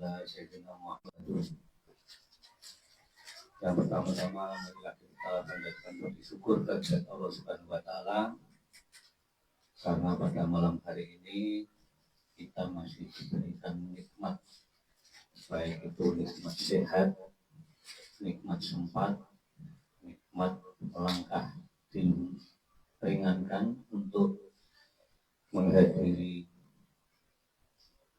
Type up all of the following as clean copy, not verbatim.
ala sayyidina Muhammad. Yang pertama-tama marilah kita panjatkan puji syukur kepada Allah Subhanahu wa taala karena pada malam hari ini kita masih diberikan nikmat, baik itu nikmat sehat, nikmat sempat, nikmat melangkah diringankan untuk menghadiri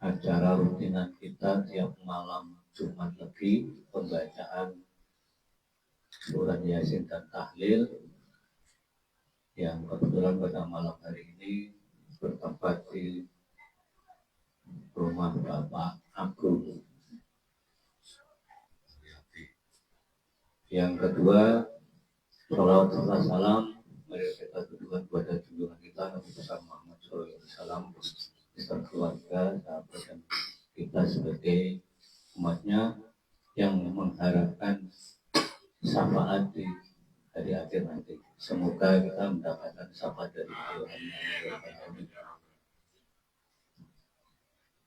acara rutinan kita tiap malam Jumat Legi, pembacaan surat Yasin dan tahlil yang kebetulan pada malam hari ini bertempat di rumah Bapak Agung. Yang kedua, salawat serta salam mari kita tujukan kepada junjungan kita Nabi besar Muhammad SAW beserta keluarga, sahabat dan kita sebagai umatnya yang mengharapkan syafaat di hari akhir nanti. Semoga kita mendapatkan syafaat dari Tuhan.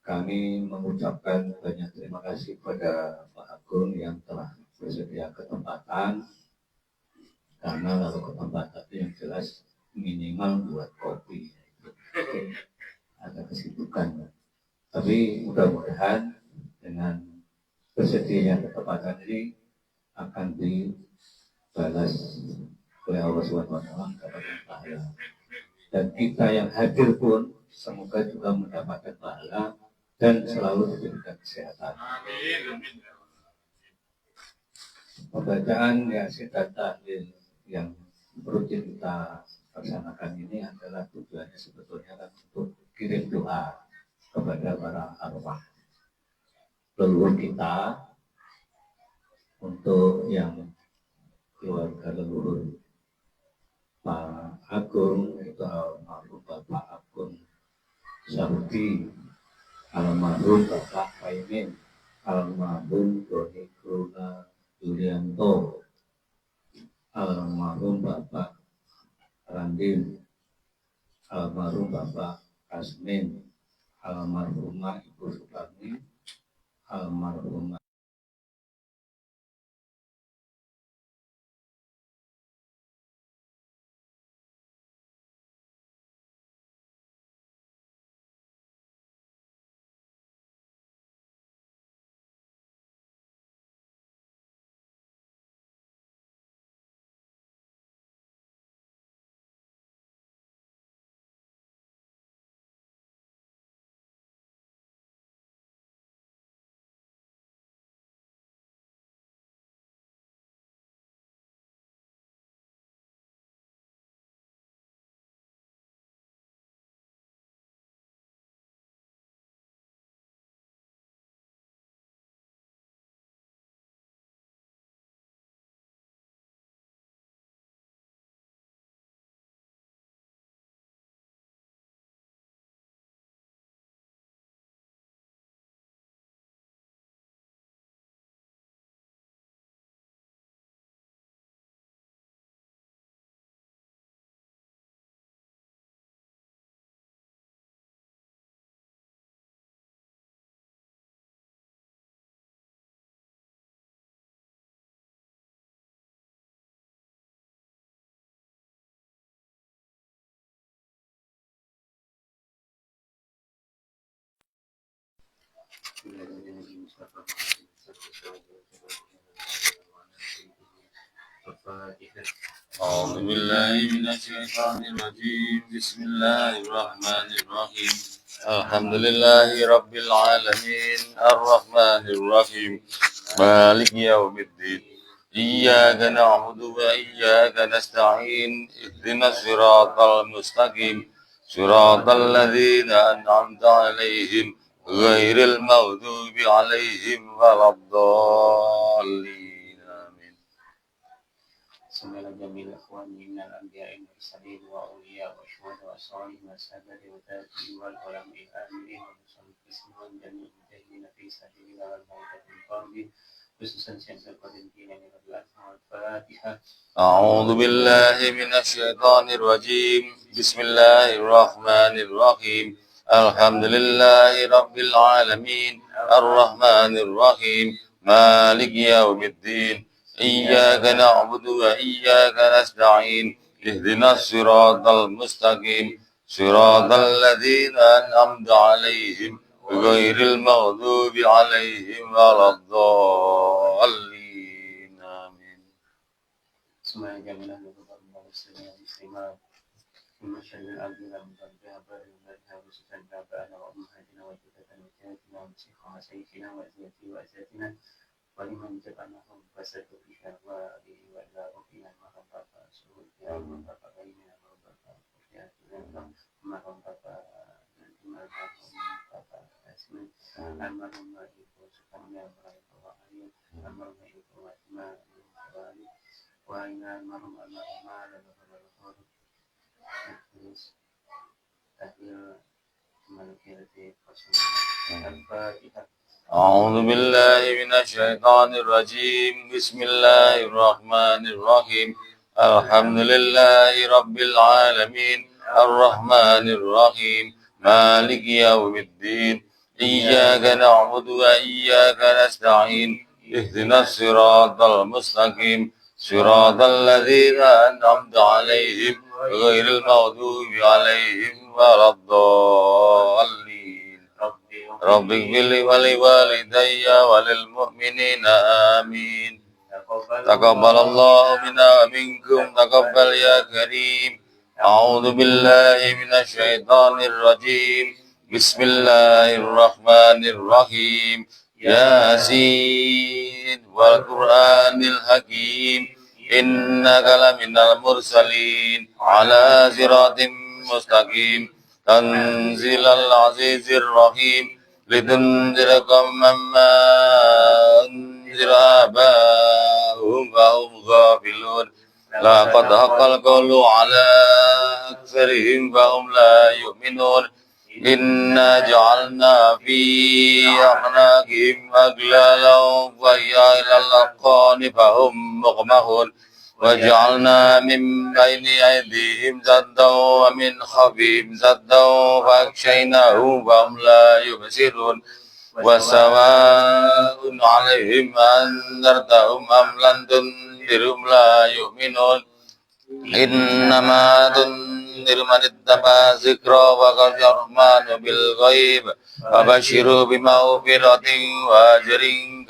Kami mengucapkan banyak terima kasih kepada Pak Agung yang telah bersedia ketempatan, karena kalau ketempatan itu yang jelas minimal buat kopi, ada kesibukan. Tapi mudah-mudahan dengan bersedianya ketempatan ini akan dibalas oleh Allah SWT mendapatkan pahala. Dan kita yang hadir pun semoga juga mendapatkan pahala dan selalu diberikan kesehatan. Pembacaan Yasin dan tahlil yang rutin kita laksanakan ini adalah tujuannya sebetulnya kan untuk kirim doa kepada para arwah leluhur kita, untuk yang keluarga leluhur Pak Agung, itu almarhum Bapak Agung Saudi, almarhum Bapak Paimin, almarhum Doni Kruna Yulianto, almarhum Bapak Randin, almarhum Bapak Kasmin, almarhumah Ibu Suparni, almarhumah أعوذ بالله من الشيطان الرجيم بسم الله الرحمن الرحيم الحمد لله رب العالمين الرحمن الرحيم مالك يوم الدين إياك نعبد وإياك نستعين اهدنا الصراط المستقيم صراط الذين أنعمت عليهم غير المغضوب عليهم ولا الضالين آمين. Sembilan jamil ikhwan minal anbiya'i wal mursalin wa awliya wa syuhada wa shalihin wa sahabati wa tabi'in wal ulama'i amin wa sallallahu jami'al mujahidin fi sabilillah wal mau'izati al-qadhi khususan syaikhul qadim dina min al-Fatihah. A'udzu billahi minasy syaithanir rajim. Bismillahirrahmanirrahim. الحمد لله رب العالمين الرحمن الرحيم مالك يوم الدين إياك نعبد وإياك نستعين اهدنا الصراط المستقيم صراط الذين أنعمت عليهم غير المغضوب عليهم ولا الضالين آمين. ثم شهد الأرض لم تنبها بل مدها وستنبع بأنا وأمهاتنا وجدتنا وجهتنا ومسيحنا وسيفنا وأزياتنا ولمن جبناهم فسد في شهواته وإلى ربنا مرحبا فأسوه يا مرحبا بيننا مرحبا وفياتنا مرحبا مرحبا أسمن اللهم إبو سكننا مرحبا وعليم اللهم إبو وإمام وإنا مرحبا مرحبا أعوذ بالله من الشيطان الرجيم بسم الله الرحمن الرحيم الحمد لله رب العالمين الرحمن الرحيم مالك يوم الدين إياك نعبد وإياك نستعين اهدنا الصراط المستقيم صراط الذين أنعمت عليهم غير المغضوب عليهم ولا الضالين رب اغفر لي ولوالدي وللمؤمنين آمين تقبل الله منا ومنكم تقبل يا كريم أعوذ بالله من الشيطان الرجيم بسم الله الرحمن الرحيم ياسين والقرآن الحكيم إنك لمن المرسلين على صراط مستقيم تنزيل العزيز الرحيم لتنذر قوما ما أنذر آباؤهم فهم غافلون لقد حق القول على أكثرهم فهم لا يؤمنون إنا جعلنا في أعناقهم أغلالا وهي إلى الأذقان فهم مقمحون وجعلنا من بين أيديهم سدا ومن خلفهم سدا فأغشيناهم فهم لا يبصرون وسواء عليهم أنذرتهم أم لم تنذرهم لا يؤمنون إنما تنذر من اتبع الذكر وخشي الرحمن بالغيب فبشروا بمغفرة وأجر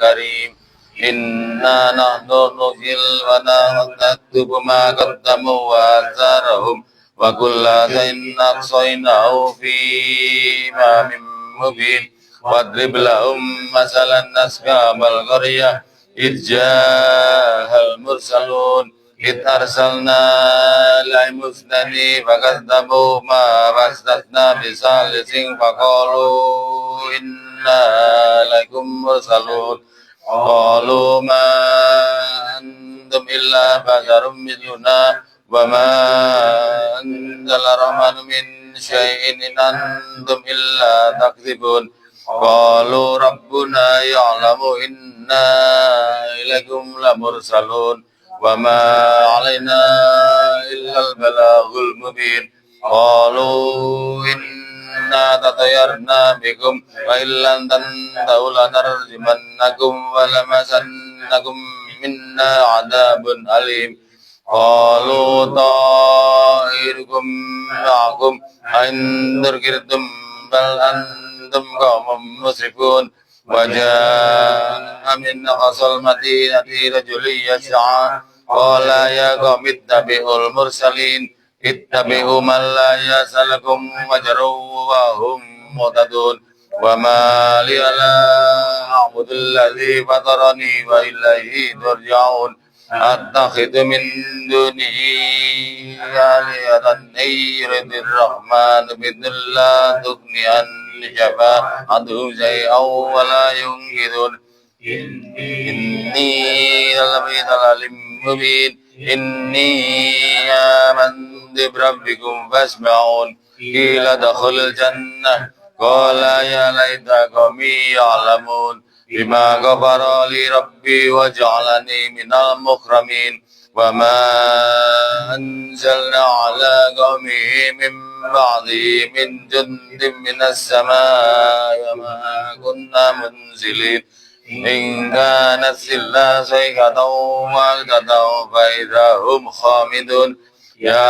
كريم إنا نحن نحيي ونكتب ما قدموا وآثارهم وكل شيء أحصيناه في إمام مبين واضرب لهم مثلا أصحاب القرية إذ جاء المرسلون إذ أرسلنا إليهم اثنين فكذبوهما فاستثنى بثالث فقالوا إنا إليكم مرسلون قالوا ما أنتم إلا بشر مثلنا وما أنزل الرحمن من شيء إن أنتم إلا تكذبون قالوا ربنا يعلم إنا إليكم لمرسلون وما علينا إلا البلاغ المبين قالوا إنا تطيرنا بكم وإن لم تنتهوا لنرجمنكم ولمسنكم منا عذاب أليم قالوا طائركم معكم أئن ذكرتم بل أنتم قوم مسرفون وجاء من أقصى المدينة رجل يسعى قال يا قوم اتبعوا المرسلين اتبعوا من لا يسألكم أجرا وهم مهتدون وما لي لا أعبد الذي فطرني وإليه ترجعون أتخذ من دونه آلهة إن يرد الرحمن بضر لا تغني عني شفاعتهم شيئا ولا ينقذون إني لفي ضلال مبين إني آمنت بربكم فاسمعون قيل ادخل الجنة قال يا ليت قومي يعلمون بما غفر لي ربي وجعلني من المكرمين وما أنزلنا على قومه من بعده من جند من السماء وما كنا منزلين إن كانت إلا صيحة واحدة فإذا هم خامدون يا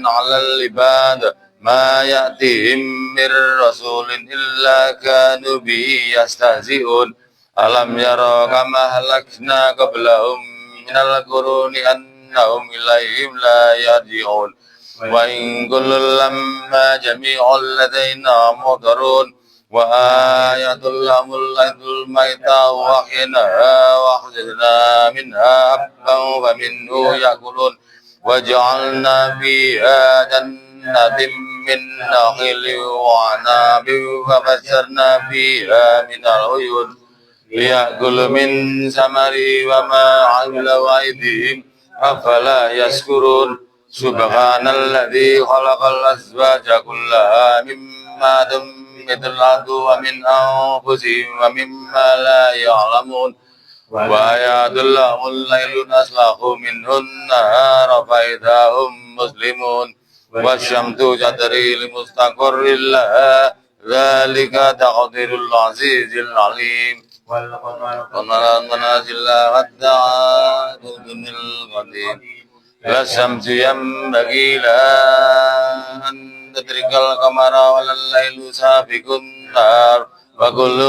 على العباد ما يأتيهم من رسول إلا كانوا به يستهزئون ألم يروا كما أهلكنا قبلهم من القرون أنهم إليهم لا يرجعون وإن كل لما جميع لدينا محضرون وآية لهم الأرض الميتة وأحييناها وأخرجنا منها حبا فمنه يأكلون وجعلنا فيها جنات من نخيل وعناب وفجرنا فيها من العيون ليأكل من ثمره وما عملوا أيديهم أفلا يشكرون سبحان الذي خلق الأزواج كلها مما تنبت الأرض ومن أنفسهم ومما لا يعلمون وآيات لهم الليل نسلخ منه النهار فإذا هم مسلمون والشمس تجري لمستقر لها ذلك تقدير العزيز العليم والقمر منازل حتى عاد القديم لا الشمس ينبغي لها أن تدرك القمر ولا الليل سابق النهار وكل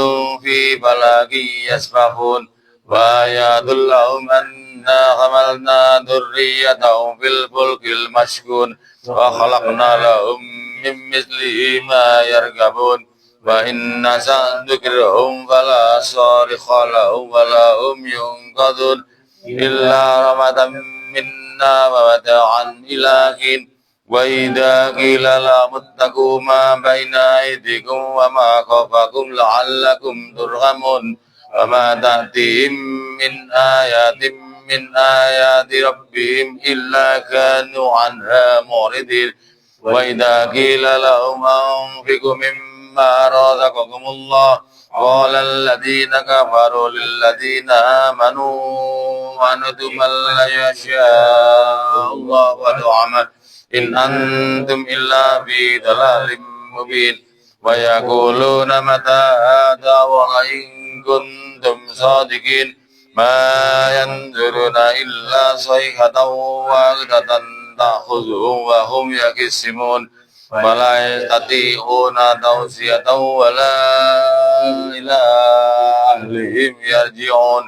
في فلك يسبحون وآيات لهم أنا حملنا ذريتهم في الفلك المشحون وخلقنا لهم من مثله ما يركبون وإن سنذكرهم فلا صارخ لهم ولا هم ينقذون إلا رحمة منا ومتاعا إلى حين وإذا قيل لهم اتقوا ما بين أيديكم وما خلفكم لعلكم ترحمون وما تأتيهم من آيات ربهم إلا كانوا عنها معرضين وإذا قيل لهم أنفقوا مما رزقكم الله قال الذين كفروا للذين آمنوا أنتم لا يشاء الله ودعما إن أنتم إلا في ضلال مبين ويقولون متى هذا وإن كنتم صادقين ما ينظرون إلا صيحة واحدة تأخذهم وهم يقسمون ولا يستطيعون توصية ولا إلى أهلهم يرجعون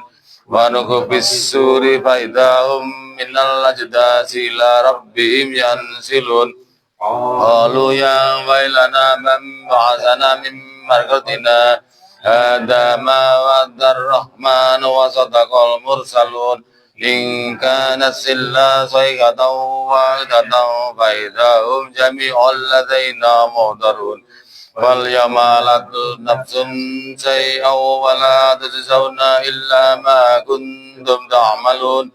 ونفخ في الصور فإذا هم من الأجداث إلى ربهم ينسلون قالوا يا ويلنا من بعثنا من مرقدنا هذا ما وعد الرحمن وصدق المرسلون إن كانت إلا صيحة واحدة فإذا هم جميع لدينا محضرون واليوم لا تظلم نفس شيئا ولا تجزون إلا ما كنتم تعملون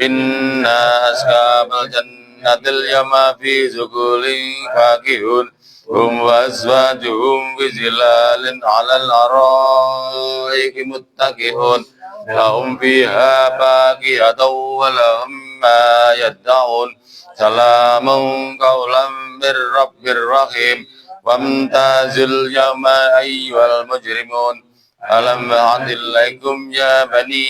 إنا أصحاب الجنة اليوم في سكول فاكهون هم وأزواجهم بظلال على الأرائك متكئون لهم فيها فاكهة ولهم ما يدعون سلام قولا من رب رحيم وامتازوا اليوم أيها المجرمون ألم أعهد إليكم يا بني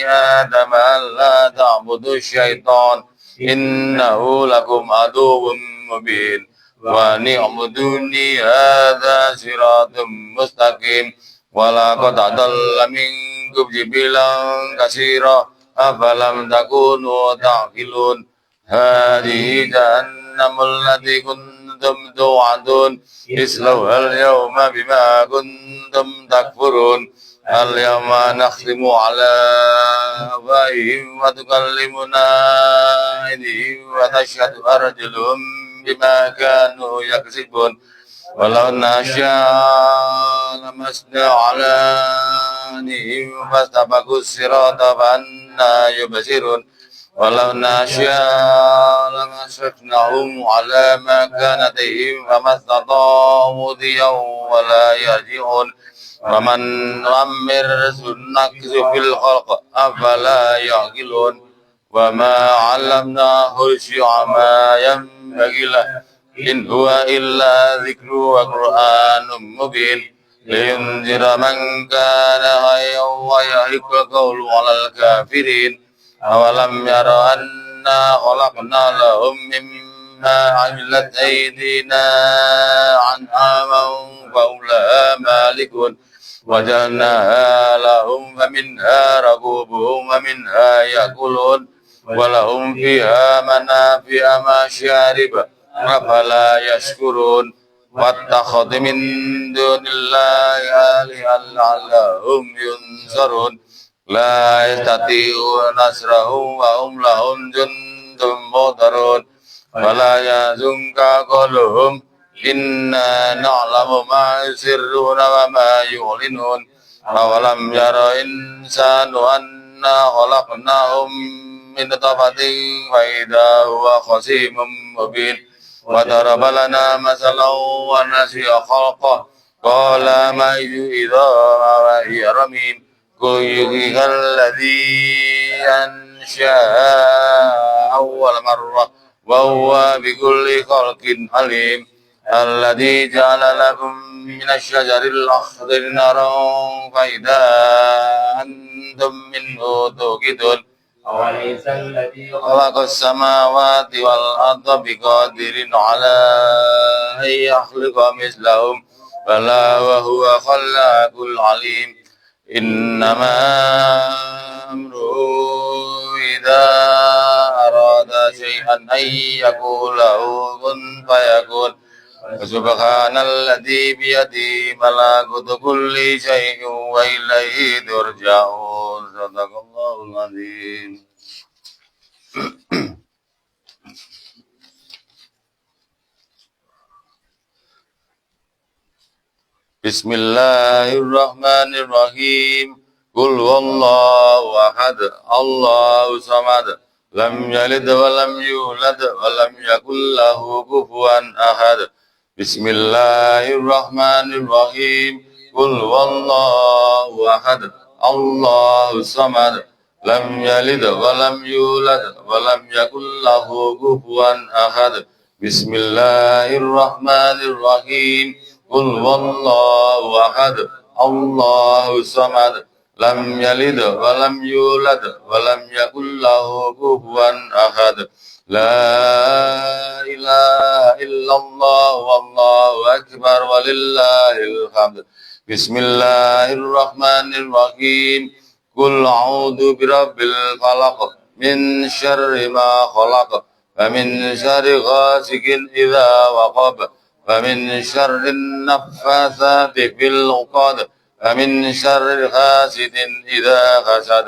آدم ألا تعبدوا الشيطان إنه لكم عدو مبين وأن اعبدوني هذا صراط مستقيم ولقد أضل منكم جبلا كثيرا أفلم تكونوا تعقلون هذه جهنم التي كنتم توعدون اصلوها اليوم بما كنتم تكفرون اليوم نختم على أفواههم وتكلمنا أيديهم وتشهد أرجلهم بما كانوا يكسبون ولو نشاء لمسنا على أعناقهم فاستبقوا الصراط فأنى يبصرون ولو نشاء لمسخناهم على مكانتهم فما استطاعوا مضيا ولا يرجعون ومن نعمر نكث في الخلق أفلا يعقلون وما علمناه الشعر ما ينبغي له إن هو إلا ذكر وقرآن مبين لينذر من كان حيا ويحق القول على الكافرين أولم يروا أنا خلقنا لهم مما عملت أيدينا أنعاما فهم لها مالكون وجعلناها لهم فمنها ركوبهم ومنها يأكلون ولهم فيها منافع مشارب أفلا يشكرون واتخذ من دون الله آلهة لعلهم ينصرون لا يستطيعون نصرهم وهم لهم جند محضرون ولا يحزنك قولهم إنا نعلم ما يسرون وما يعلنون أولم ير الإنسان أنا خلقناهم من نطفة فإذا هو خصيم مبين وضرب لنا مثلا ونسي خلقه قال ما إذا وهي رميم قل يحييها الذي أنشأها أول مرة وهو بكل خلق عليم الذي جعل لكم من الشجر الأخضر نارا فإذا أنتم منه توقدون أوليس الذي خلق السماوات والأرض بقادر على أن يخلق مثلهم بلى وهو خلاق العليم إنما أمره إذا أراد شيئا أن يقول له كن فيكون سبحان الذي بيده ملكوت كل شيء وإليه ترجعون صدق الله العظيم. Bismillahirrahmanirrahim. Qul huwallahu ahad, Allahu samad, lam yalid wa lam yulad wa lam yakul lahu kufuwan ahad. Bismillahirrahmanirrahim. Qul huwallahu ahad, Allahu samad, lam yalid wa lam yulad wa lam yakul lahu kufuwan ahad. Bismillahirrahmanirrahim. Qul huwallahu ahad, Allahu samad, lam yalid wa lam yulad wa lam yakul lahu kufuwan ahad. La ilaha illallah wallahu akbar walillahil hamd. Bismillahirrahmanirrahim. Qul a'udzu birabbil falaq min syarri ma khalaq wa min syarri ghasikin idza waqab ومن شر النفاثات في العقد ومن شر حاسد إذا حسد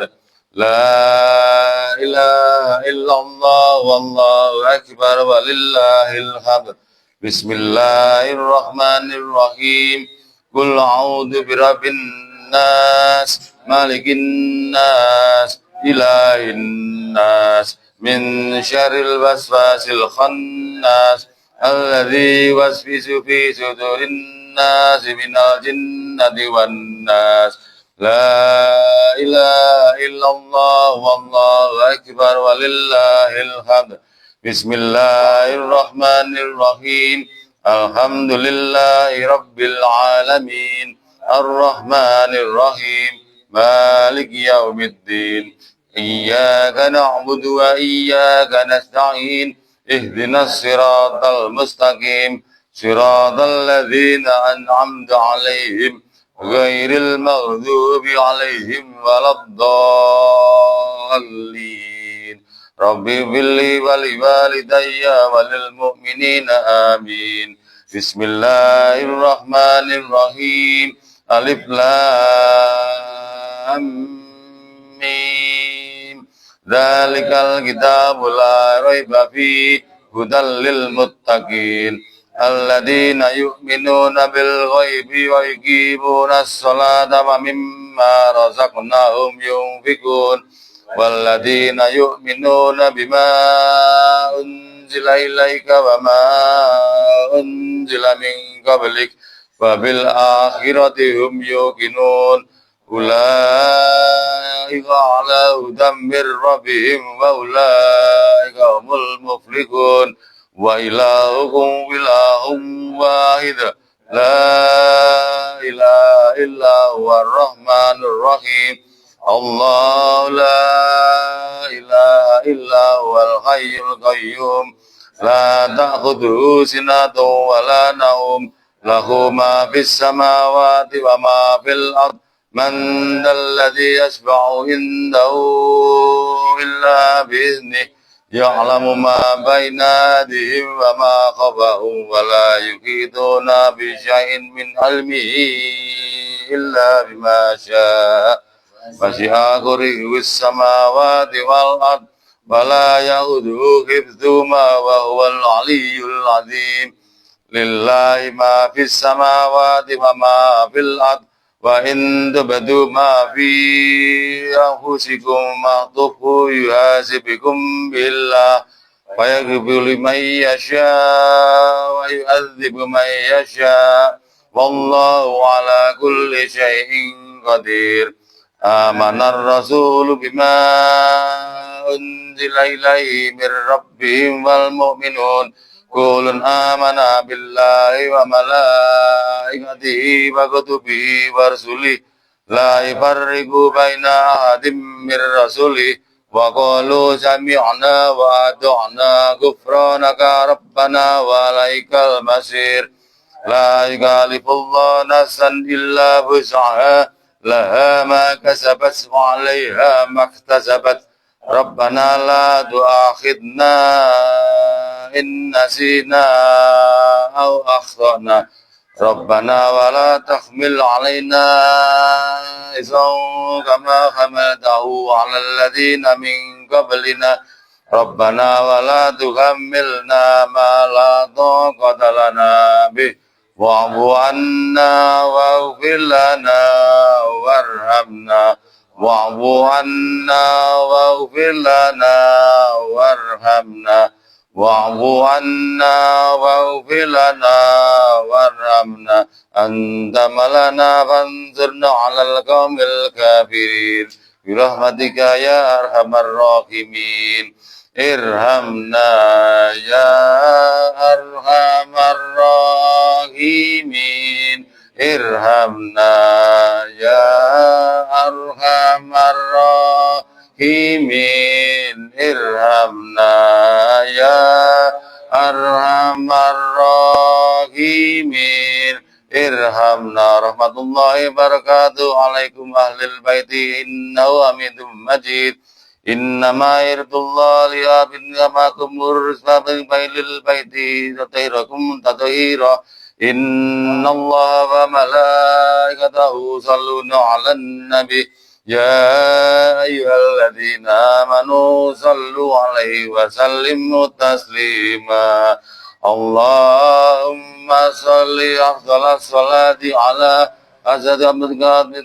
لا إله إلا الله والله أكبر ولله الحمد بسم الله الرحمن الرحيم قل أعوذ برب الناس مالك الناس إله الناس من شر الوسواس الخناس الذي يوسوس في صدور الناس من الجنة والناس لا إله إلا الله والله أكبر ولله الحمد بسم الله الرحمن الرحيم الحمد لله رب العالمين الرحمن الرحيم مالك يوم الدين إياك نعبد وإياك نستعين اهدنا الصراط المستقيم صراط الذين أنعمت عليهم غير المغضوب عليهم ولا الضالين رب اغفر لي ولوالدي وللمؤمنين آمين بسم الله الرحمن الرحيم ألف لام ميم ذلك الكتاب لا ريب فيه هدى للمتقين الذين يؤمنون بالغيب ويقيمون الصلاة ومما رزقناهم ينفقون والذين يؤمنون بما أنزل إليك وما أنزل من قبلك وبالآخرة هم يوقنون أولئك أولئك على هدى من ربهم وأولئك هم المفلحون وإلهكم إله واحد لا إله إلا هو الرحمن الرحيم الله لا إله إلا هو الحي القيوم لا تأخذه سنة ولا نوم له ما في السماوات وما في الأرض من ذا الذي يشفع عنده إلا بإذنه يعلم ما بين أيديهم وما خلفهم ولا يحيطون بشيء من علمه إلا بما شاء وسع كرسيه السماوات والأرض ولا يؤوده حفظهما وهو العلي العظيم لله ما في السماوات وما في الأرض وإن تبدوا ما في أنفسكم ما تخفوا يحاسبكم بالله ويغفر لمن يشاء ويعذب من يشاء والله على كل شيء قدير آمن الرسول بما أنزل إليه من ربهم والمؤمنون كل آمن بالله وملائكته وكتبه ورسله لا يفرق بين أحد من رسله وقالوا سمعنا وأطعنا غفرانك ربنا وإليك المصير لا يكلف الله نفسا إلا وسعها لها ما كسبت وعليها ما اكتسبت ربنا لا تؤاخذنا إن نسينا أو أخطأنا ربنا ولا تحمل علينا إصرا كما حملته على الذين من قبلنا ربنا ولا تحملنا ما لا طاقة لنا به واعف عنا واغفر لنا وارحمنا واعف عنا واغفر لنا وارحمنا واعف عنا واغفر لنا وارحمنا أنت مولانا فانصرنا على القوم الكافرين برحمتك يا أرحم الراحمين ارحمنا يا أرحم الراحمين ارحمنا يا أرحم الراحمين ارحمنا يا أرحم الراحمين ارحمنا رحمة الله وبركاته عليكم أهل البيت إنه حميد مجيد إنما يرد الله ليبلغكم الرزق من بين البيت تطهيركم تطهيرا إن الله وملائكته يصلون على النبي يا أيها الذين آمنوا صلوا عليه وسلموا تسليما اللهم صل أفضل الصلاة على أسد عبدك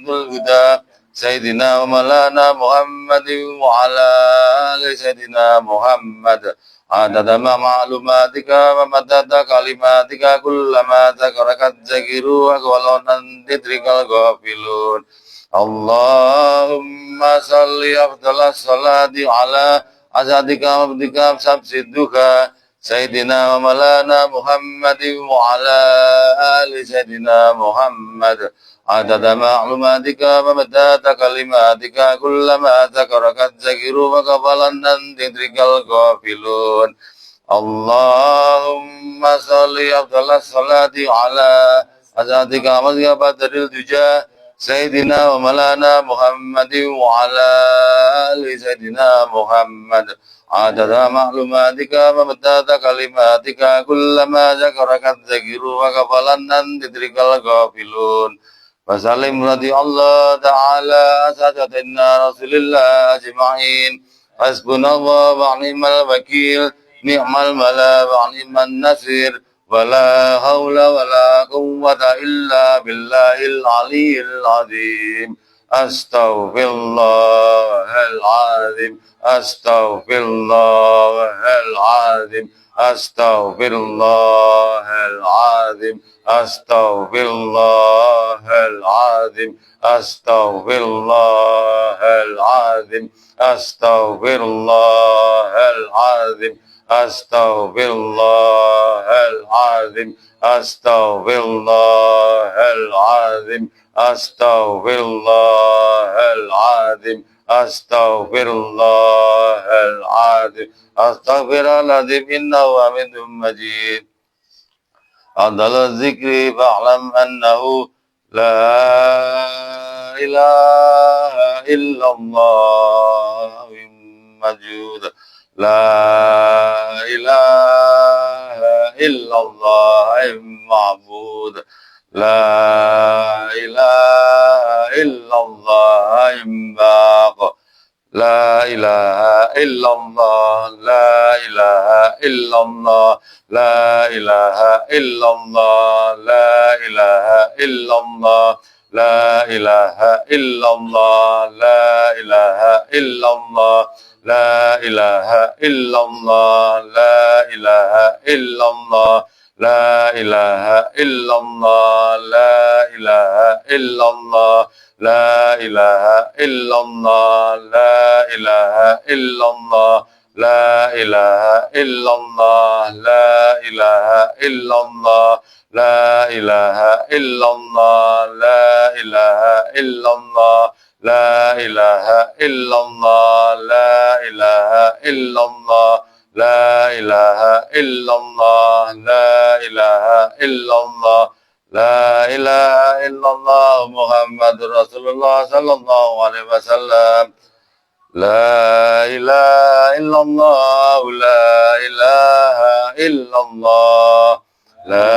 الهدى سيدنا ومولانا محمد وعلى آل سيدنا محمد عدد ما معلوماتك ومدد كلماتك كلما ذكرك الذاكرون وقولا تدرك الغافلون اللهم صل أفضل الصلاة على أسدك عبدك شمس الضحى سيدنا ومولانا محمد وعلى آل سيدنا محمد عدد معلوماتك ومداد كلماتك كلما ذكرك الذاكرون وقبلا أن تدرك الغافلون اللهم صل أفضل الصلاة على أسعدك عمدك بدر الدجى سيدنا ومولانا محمد وعلى آل سيدنا محمد عدد معلوماتك ومداد كلماتك كلما ذكرك الذاكرون وقبلا أن تدرك الغافلون وسلم رضي الله تعالى سادتنا رسول الله أجمعين حسبنا الله ونعم الوكيل نعم المولى ونعم النصير ولا حول ولا قوة إلا بالله العلي العظيم أستغفر الله العظيم أستغفر الله العظيم Astaghfirullahal azim. Astaghfirullahal azim. Astaghfirullahal azim. Astaghfirullahal azim. Astaghfirullahal azim. Astaghfirullahal azim. Astaghfirullahal azim. Astaghfirullahal azim. Astaghfirullahaladzim innahu hamidum majid. Adal zikri fa'lam annahu la ilaha illallah majud. La ilaha illallah ma'bud. La ilaha illallah baq. La ilaha illallah, la ilaha illallah, la ilaha illallah, la ilaha illallah, la ilaha illallah, la ilaha illallah, la ilaha illallah, la ilaha illallah, la ilaha illallah, la ilaha illallah. La ilaha illallah, la ilaha illallah, la ilaha illallah, la ilaha illallah, la ilaha illallah, la ilaha illallah, la ilaha illallah, la ilaha illallah, la ilaha illallah, la ilaha illallah. La ilaha illallah Muhammadur Rasulullah sallallahu alaihi wasallam. La ilaha illallah, la ilaha illallah. La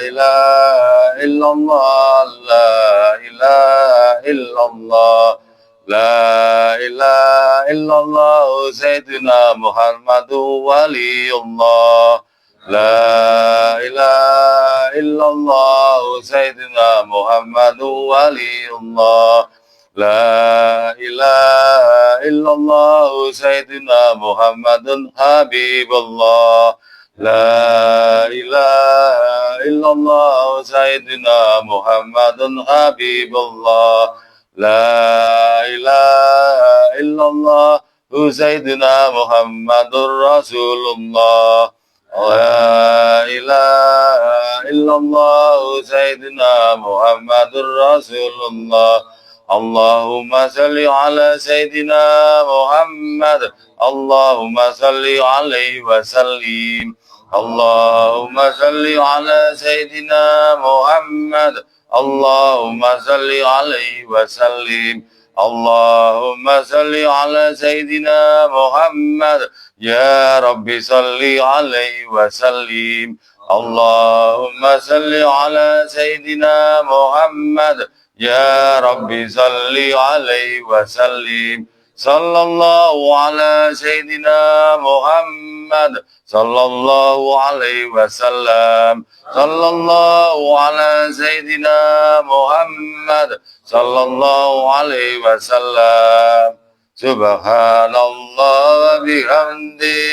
ilaha illallah, la ilaha illallah. La ilaha illallah Sayyidina Muhammadur Waliullah. La ilaha illallah Sayyidina Muhammadur Waliullah. La ilaha illallah Sayyidina Muhammadun Habibullah. La ilaha illallah Sayyidina Muhammadun Habibullah. La ilaha illallah Sayyidina Muhammadur Rasulullah. La ilaha illallah Sayyidina Muhammadur Rasulullah. Allahumma salli ala Sayyidina Muhammad. Allahumma salli alaihi wa sallim. Allahumma salli ala Sayyidina Muhammad. Allahumma salli alaihi wa sallim. Allahumma salli ala Sayyidina Muhammad. Ya Rabbi salli alaihi wa sallim. Allahumma salli ala Sayyidina Muhammad. Ya Rabbi salli alaihi wa sallim. Sallallahu ala Sayyidina Muhammad. Sallallahu alaihi wasallam. Sallallahu ala Sayyidina Muhammad. Sallallahu alaihi wasallam. Subhanallah wa bihamdi.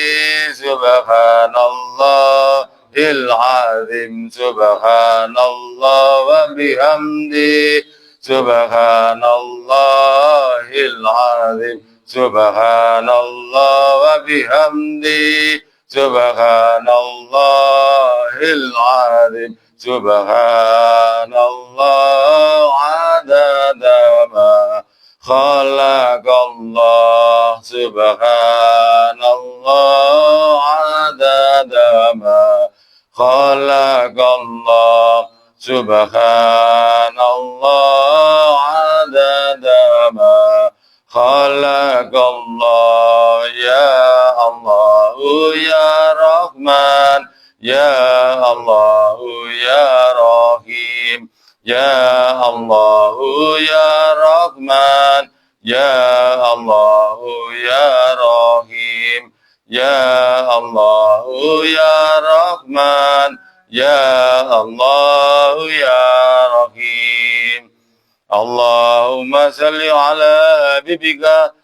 Subhanallahil azim. Subhanallah wa bihamdi. Subhanallahil azim. Subhanallah wa bihamdi. Subhanallahil azim. Subhanallah adada ma khalaqallah. Subhanallah adada ma khalaqallah. Subhanallah adada ma khalaqallah. Ya Allah ya Rahman, ya Allah ya Rahim, ya Allah ya Rahman, ya Allah ya Rahim, ya Allah ya Rahman, ya Allah ya Rahim. Allahumma salli ala habibika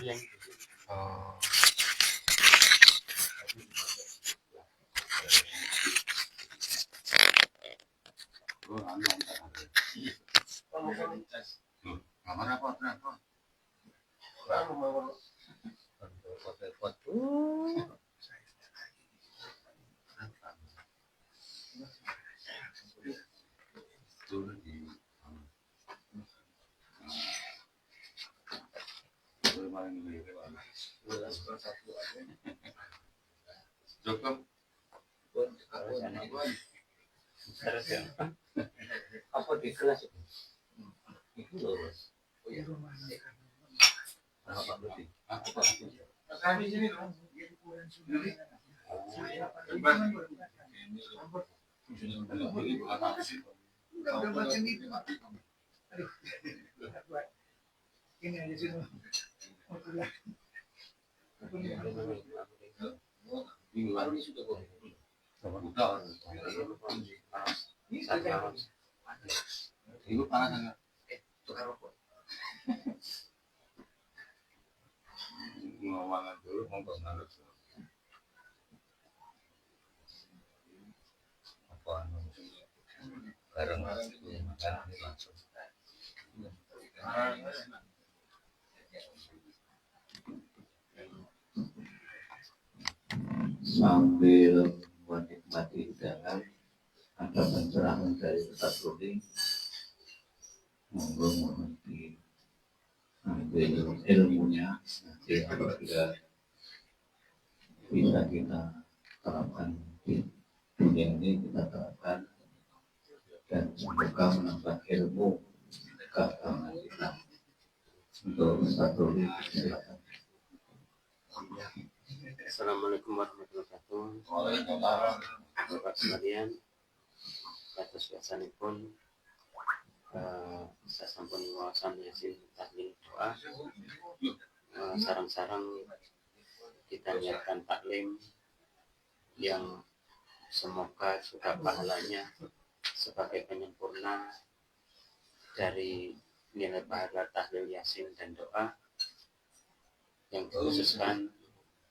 yang Cukup. terus ya. Apa di kelas itu lulus? Oh iya. Apa berarti? Kami sini dong. Udah macam itu. Aduh. Ini aja sih. Baru ini sudah kok. Ibu panas enggak? Tukar rokok. Ngomong dulu mau bernalar. Apa bareng makan langsung. Sambil menikmati hidangan, ada pencerahan dari Ustaz Rudi. Monggo mohon diambil ilmunya, nanti apabila bisa kita terapkan di dunia ini, kita terapkan dan semoga menambah ilmu keagamaan kita. Untuk Ustaz Rudi, silakan. Assalamualaikum warahmatullahi wabarakatuh. Waalaikumsalam. Bapak sekalian, atas biasanipun saya sampun wawasan yasin tahlil doa, sarang-sarang kita niatkan taklim yang semoga juga pahalanya sebagai penyempurna dari nilai pahala tahlil yasin dan doa yang dikhususkan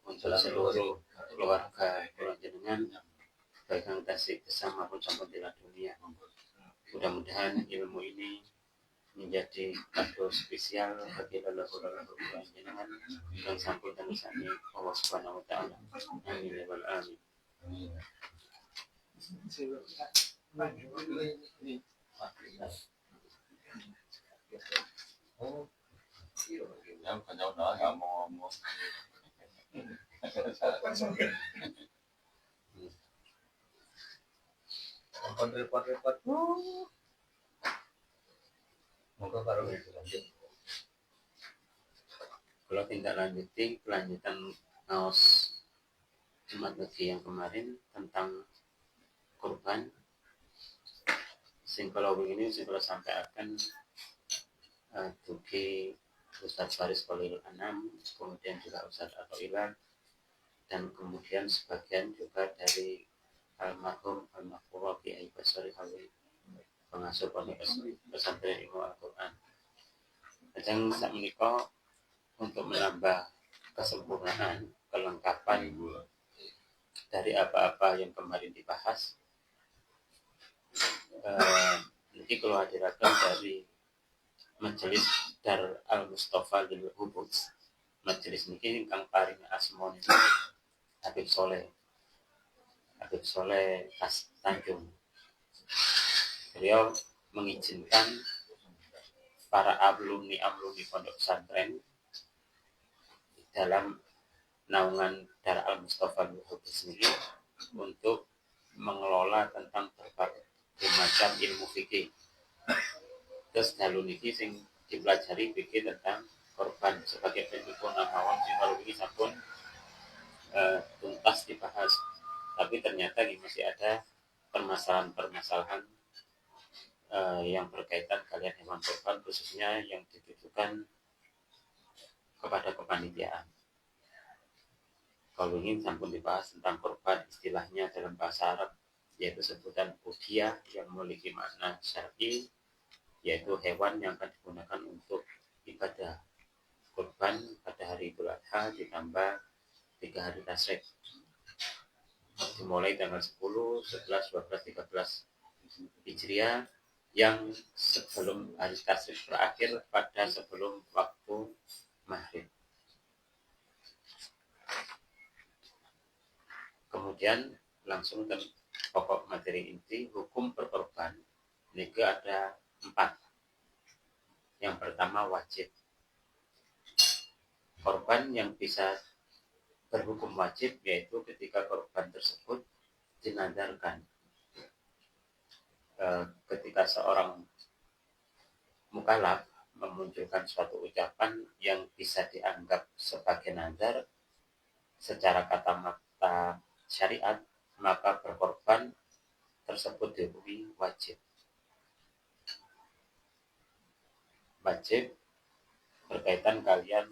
untuk seluruh keluarga jenengan, baik yang tasik bersama maupun sampai di dunia. Mudah-mudahan ilmu ini menjadi kado spesial bagi leluhur-leluhur jenengan dan sampun dan sani Allah Subhanahu wa taala. Amin ya rabbal alamin. Yang kanyang dah nggak mau ngomong. Repot-repot. Moga baru itu lanjut. Kalau tindak lanjuti kelanjutan ngaos Jumat Legi yang kemarin tentang korban, sing kalau begini sing kalau sampai akan tuki Ustadz Faris Khalil Anam, kemudian juga Ustadz Atoilah, dan kemudian sebagian juga dari almarhum Al-Mahfurah Kiai Basari Hawi, pengasuh pondok pesantren Ilmu Al-Quran. Ajang saat menikah untuk menambah kesempurnaan, kelengkapan dari apa-apa yang kemarin dibahas. Nanti kalau hadirakan dari Majelis Dar Al-Mustafa Lil Hubus, majelis ini kang paring asmon Habib Soleh Tanjung. Beliau mengizinkan para alumni pondok pesantren dalam naungan Dar Al-Mustafa Lubis ini untuk mengelola tentang berbagai macam ilmu fikih. Terus dalu niki sing dipelajari fikih tentang korban sebagai penyempurna mawon sing kalau ini sampun tuntas dibahas. Tapi ternyata masih ada permasalahan-permasalahan yang berkaitan kalian hewan korban, khususnya yang ditujukan kepada kepanitiaan. Kalau ingin sampun dibahas tentang korban, istilahnya dalam bahasa Arab yaitu sebutan udhiyah yang memiliki makna syar'i, yaitu hewan yang akan digunakan untuk ibadah kurban pada hari Idul Adha ditambah 3 hari tasyrik, dimulai tanggal 10, 11, 12, 13 Hijriah yang sebelum hari tasyrik berakhir pada sebelum waktu maghrib. Kemudian langsung ke pokok materi inti, hukum berkorban. Ini ada 4. Yang pertama wajib. Korban yang bisa berhukum wajib yaitu ketika korban tersebut dinadarkan. Ketika seorang mukallaf memunculkan suatu ucapan yang bisa dianggap sebagai nazar secara kata-kata syariat, maka berkorban tersebut dihukumi wajib. Wajib berkaitan kalian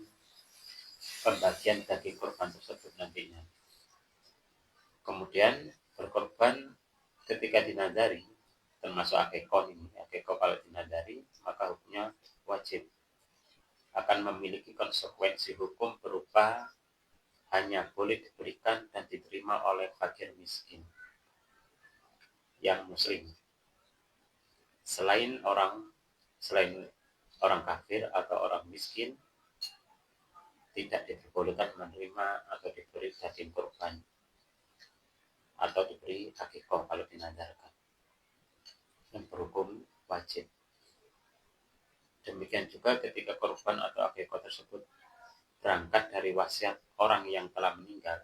pembagian daging korban tersebut nantinya. Kemudian berkorban ketika dinadari, termasuk akikah ini. Akikah kalau dinadari maka hukumnya wajib. Akan memiliki konsekuensi hukum berupa hanya boleh diberikan dan diterima oleh fakir miskin yang muslim. Selain orang kafir atau orang miskin tidak diperbolehkan menerima atau diberi daging korban atau diberi akikah kalau dinadarkan, yang berhukum wajib. Demikian juga ketika korban atau akikah tersebut berangkat dari wasiat orang yang telah meninggal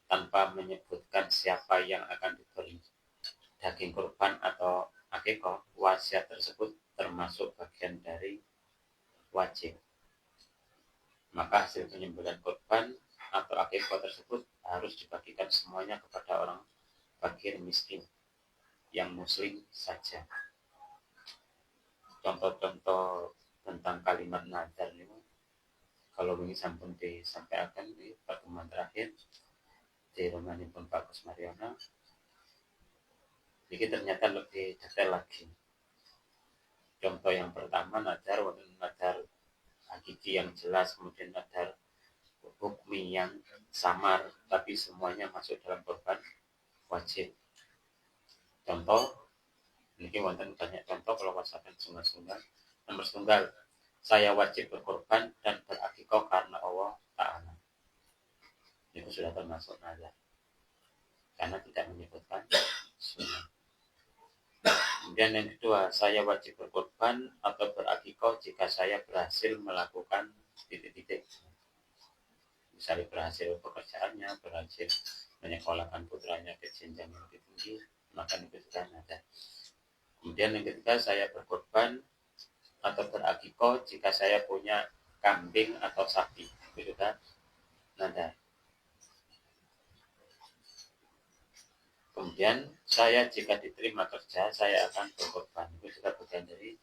tanpa menyebutkan siapa yang akan diberi daging korban atau akikah, wasiat tersebut termasuk bagian dari wajib. Maka hasil penyembelihan korban atau akikah tersebut harus dibagikan semuanya kepada orang fakir miskin yang muslim saja. Contoh-contoh tentang kalimat nazar ini kalau ini sampun disampaikan di pertemuan terakhir di rumahipun Pak Gus Mariono, ini ternyata lebih detail lagi. Contoh yang pertama, nazar hakiki yang jelas, kemudian nazar hukmi yang samar, tapi semuanya masuk dalam korban wajib. Contoh, ini wonten banyak contoh kalau wasakan sunggal-sunggal. Nomor setunggal, saya wajib berkorban dan berakikah karena Allah Ta'ala. Itu sudah termasuk nazar, karena tidak menyebutkan sunnah. Kemudian yang kedua, saya wajib berkorban atau berakikah jika saya berhasil melakukan titik-titik. Misalnya berhasil pekerjaannya, berhasil menyekolahkan putranya ke jenjang yang lebih tinggi, maka itu sudah nazar. Kemudian yang ketiga, saya berkorban atau berakikah jika saya punya kambing atau sapi, itu juga nazar. Kemudian saya jika diterima kerja, saya akan berkorban, itu juga bagian dari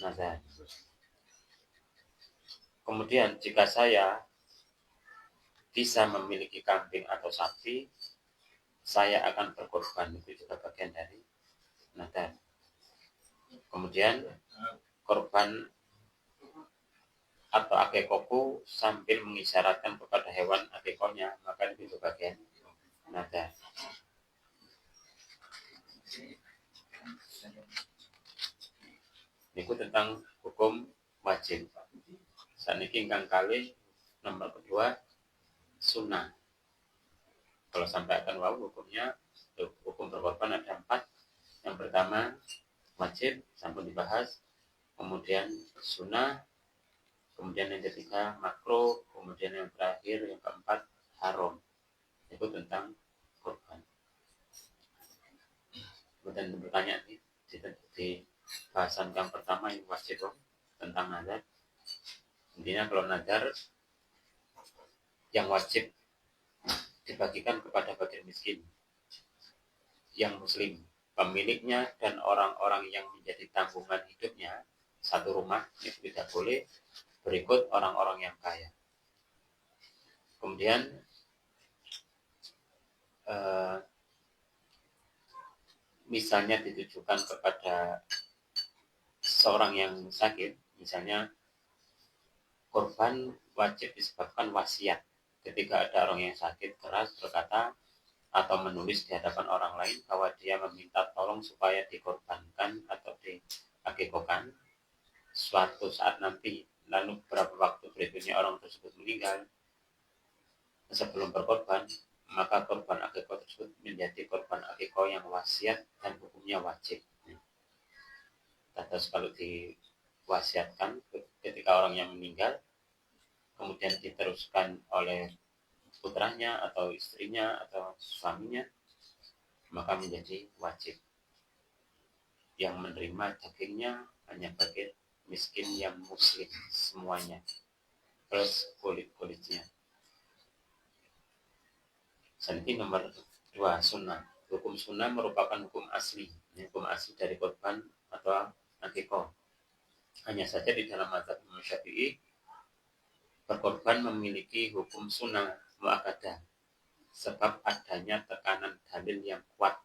nazar. Kemudian jika saya bisa memiliki kambing atau sapi, saya akan berkorban, itu juga bagian dari nazar. Kemudian korban atau akikahku sambil mengisyaratkan kepada hewan akikahnya, maka itu bagian nazar. Itu tentang hukum wajib. Saniki ingkang kalih nomor kedua sunnah. Kalau sampai akan hukumnya, hukum berkorban ada 4. Yang pertama wajib, sampun dibahas. Kemudian sunnah. Kemudian yang ketiga makruh. Kemudian yang terakhir, yang keempat haram. Itu tentang korban. Kemudian bertanya di bahasan yang pertama yang wajib tentang nazar. Intinya kalau nazar yang wajib dibagikan kepada fakir miskin yang muslim, pemiliknya dan orang-orang yang menjadi tanggungan hidupnya satu rumah, itu tidak boleh berikut orang-orang yang kaya. Kemudian misalnya ditujukan kepada seorang yang sakit, misalnya korban wajib disebabkan wasiat. Ketika ada orang yang sakit keras berkata atau menulis di hadapan orang lain bahwa dia meminta tolong supaya dikorbankan atau diakikahkan suatu saat nanti, lalu beberapa waktu berikutnya orang tersebut meninggal sebelum berkorban, maka korban akikah tersebut menjadi korban akikah yang wasiat dan hukumnya wajib. Terus kalau diwasiatkan ketika orang yang meninggal kemudian diteruskan oleh putranya atau istrinya atau suaminya, maka menjadi wajib. Yang menerima dagingnya hanya bagi miskin yang muslim semuanya, plus kulit-kulitnya. Ini nomor 2, sunnah. Hukum sunnah merupakan hukum asli. Hukum asli dari korban atau akikah. Hanya saja di dalam mazhab Imam Syafi'i, berkorban memiliki hukum sunnah muakkadah sebab adanya tekanan dalil yang kuat,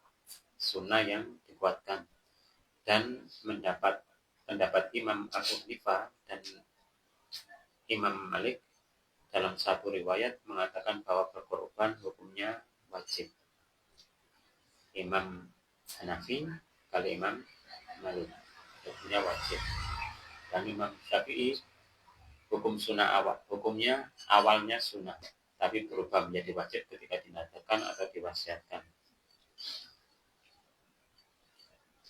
sunnah yang dikuatkan, dan pendapat Imam Abu Hanifah dan Imam Malik dalam satu riwayat mengatakan bahwa berkorban hukumnya wajib. Imam Hanafi kalau Imam Malik hukumnya wajib, dan Imam Syafi'i hukumnya awalnya sunnah tapi berubah menjadi wajib ketika dinadarkan atau diwasiatkan.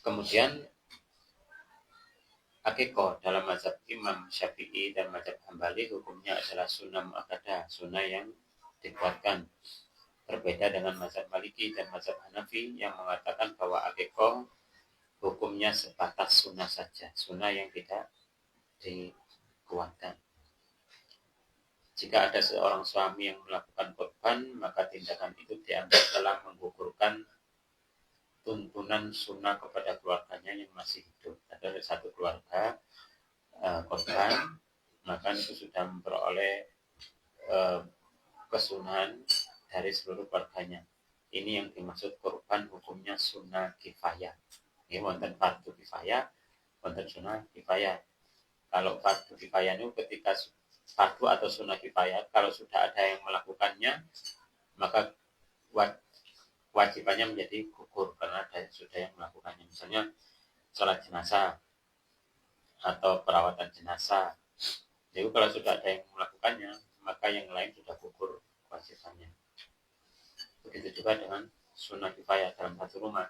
Kemudian akikah dalam mazhab Imam Syafi'i dan mazhab Hambali hukumnya adalah sunnah muakkadah, sunnah yang dikuatkan. Berbeda dengan mazhab Maliki dan mazhab Hanafi yang mengatakan bahwa akikah hukumnya sebatas sunnah saja, sunnah yang tidak dikuatkan. Jika ada seorang suami yang melakukan korban, maka tindakan itu dianggap telah menggugurkan tuntunan sunnah kepada keluarganya yang masih hidup. Ada satu keluarga korban, maka itu sudah memperoleh kesunahan dari seluruh keluarganya. Ini yang dimaksud korban hukumnya sunnah kifayah. Ini wonten fardu kifayah, wonten sunnah kifayah. Kalau fardu kifayah itu ketika fardu atau sunnah kifayah, kalau sudah ada yang melakukannya, maka wajibannya menjadi gugur karena sudah yang melakukannya. Misalnya sholat jenazah atau perawatan jenazah. Jadi kalau sudah ada yang melakukannya, maka yang lain sudah gugur kewajibannya. Begitu juga dengan sunnah kifayah dalam satu rumah.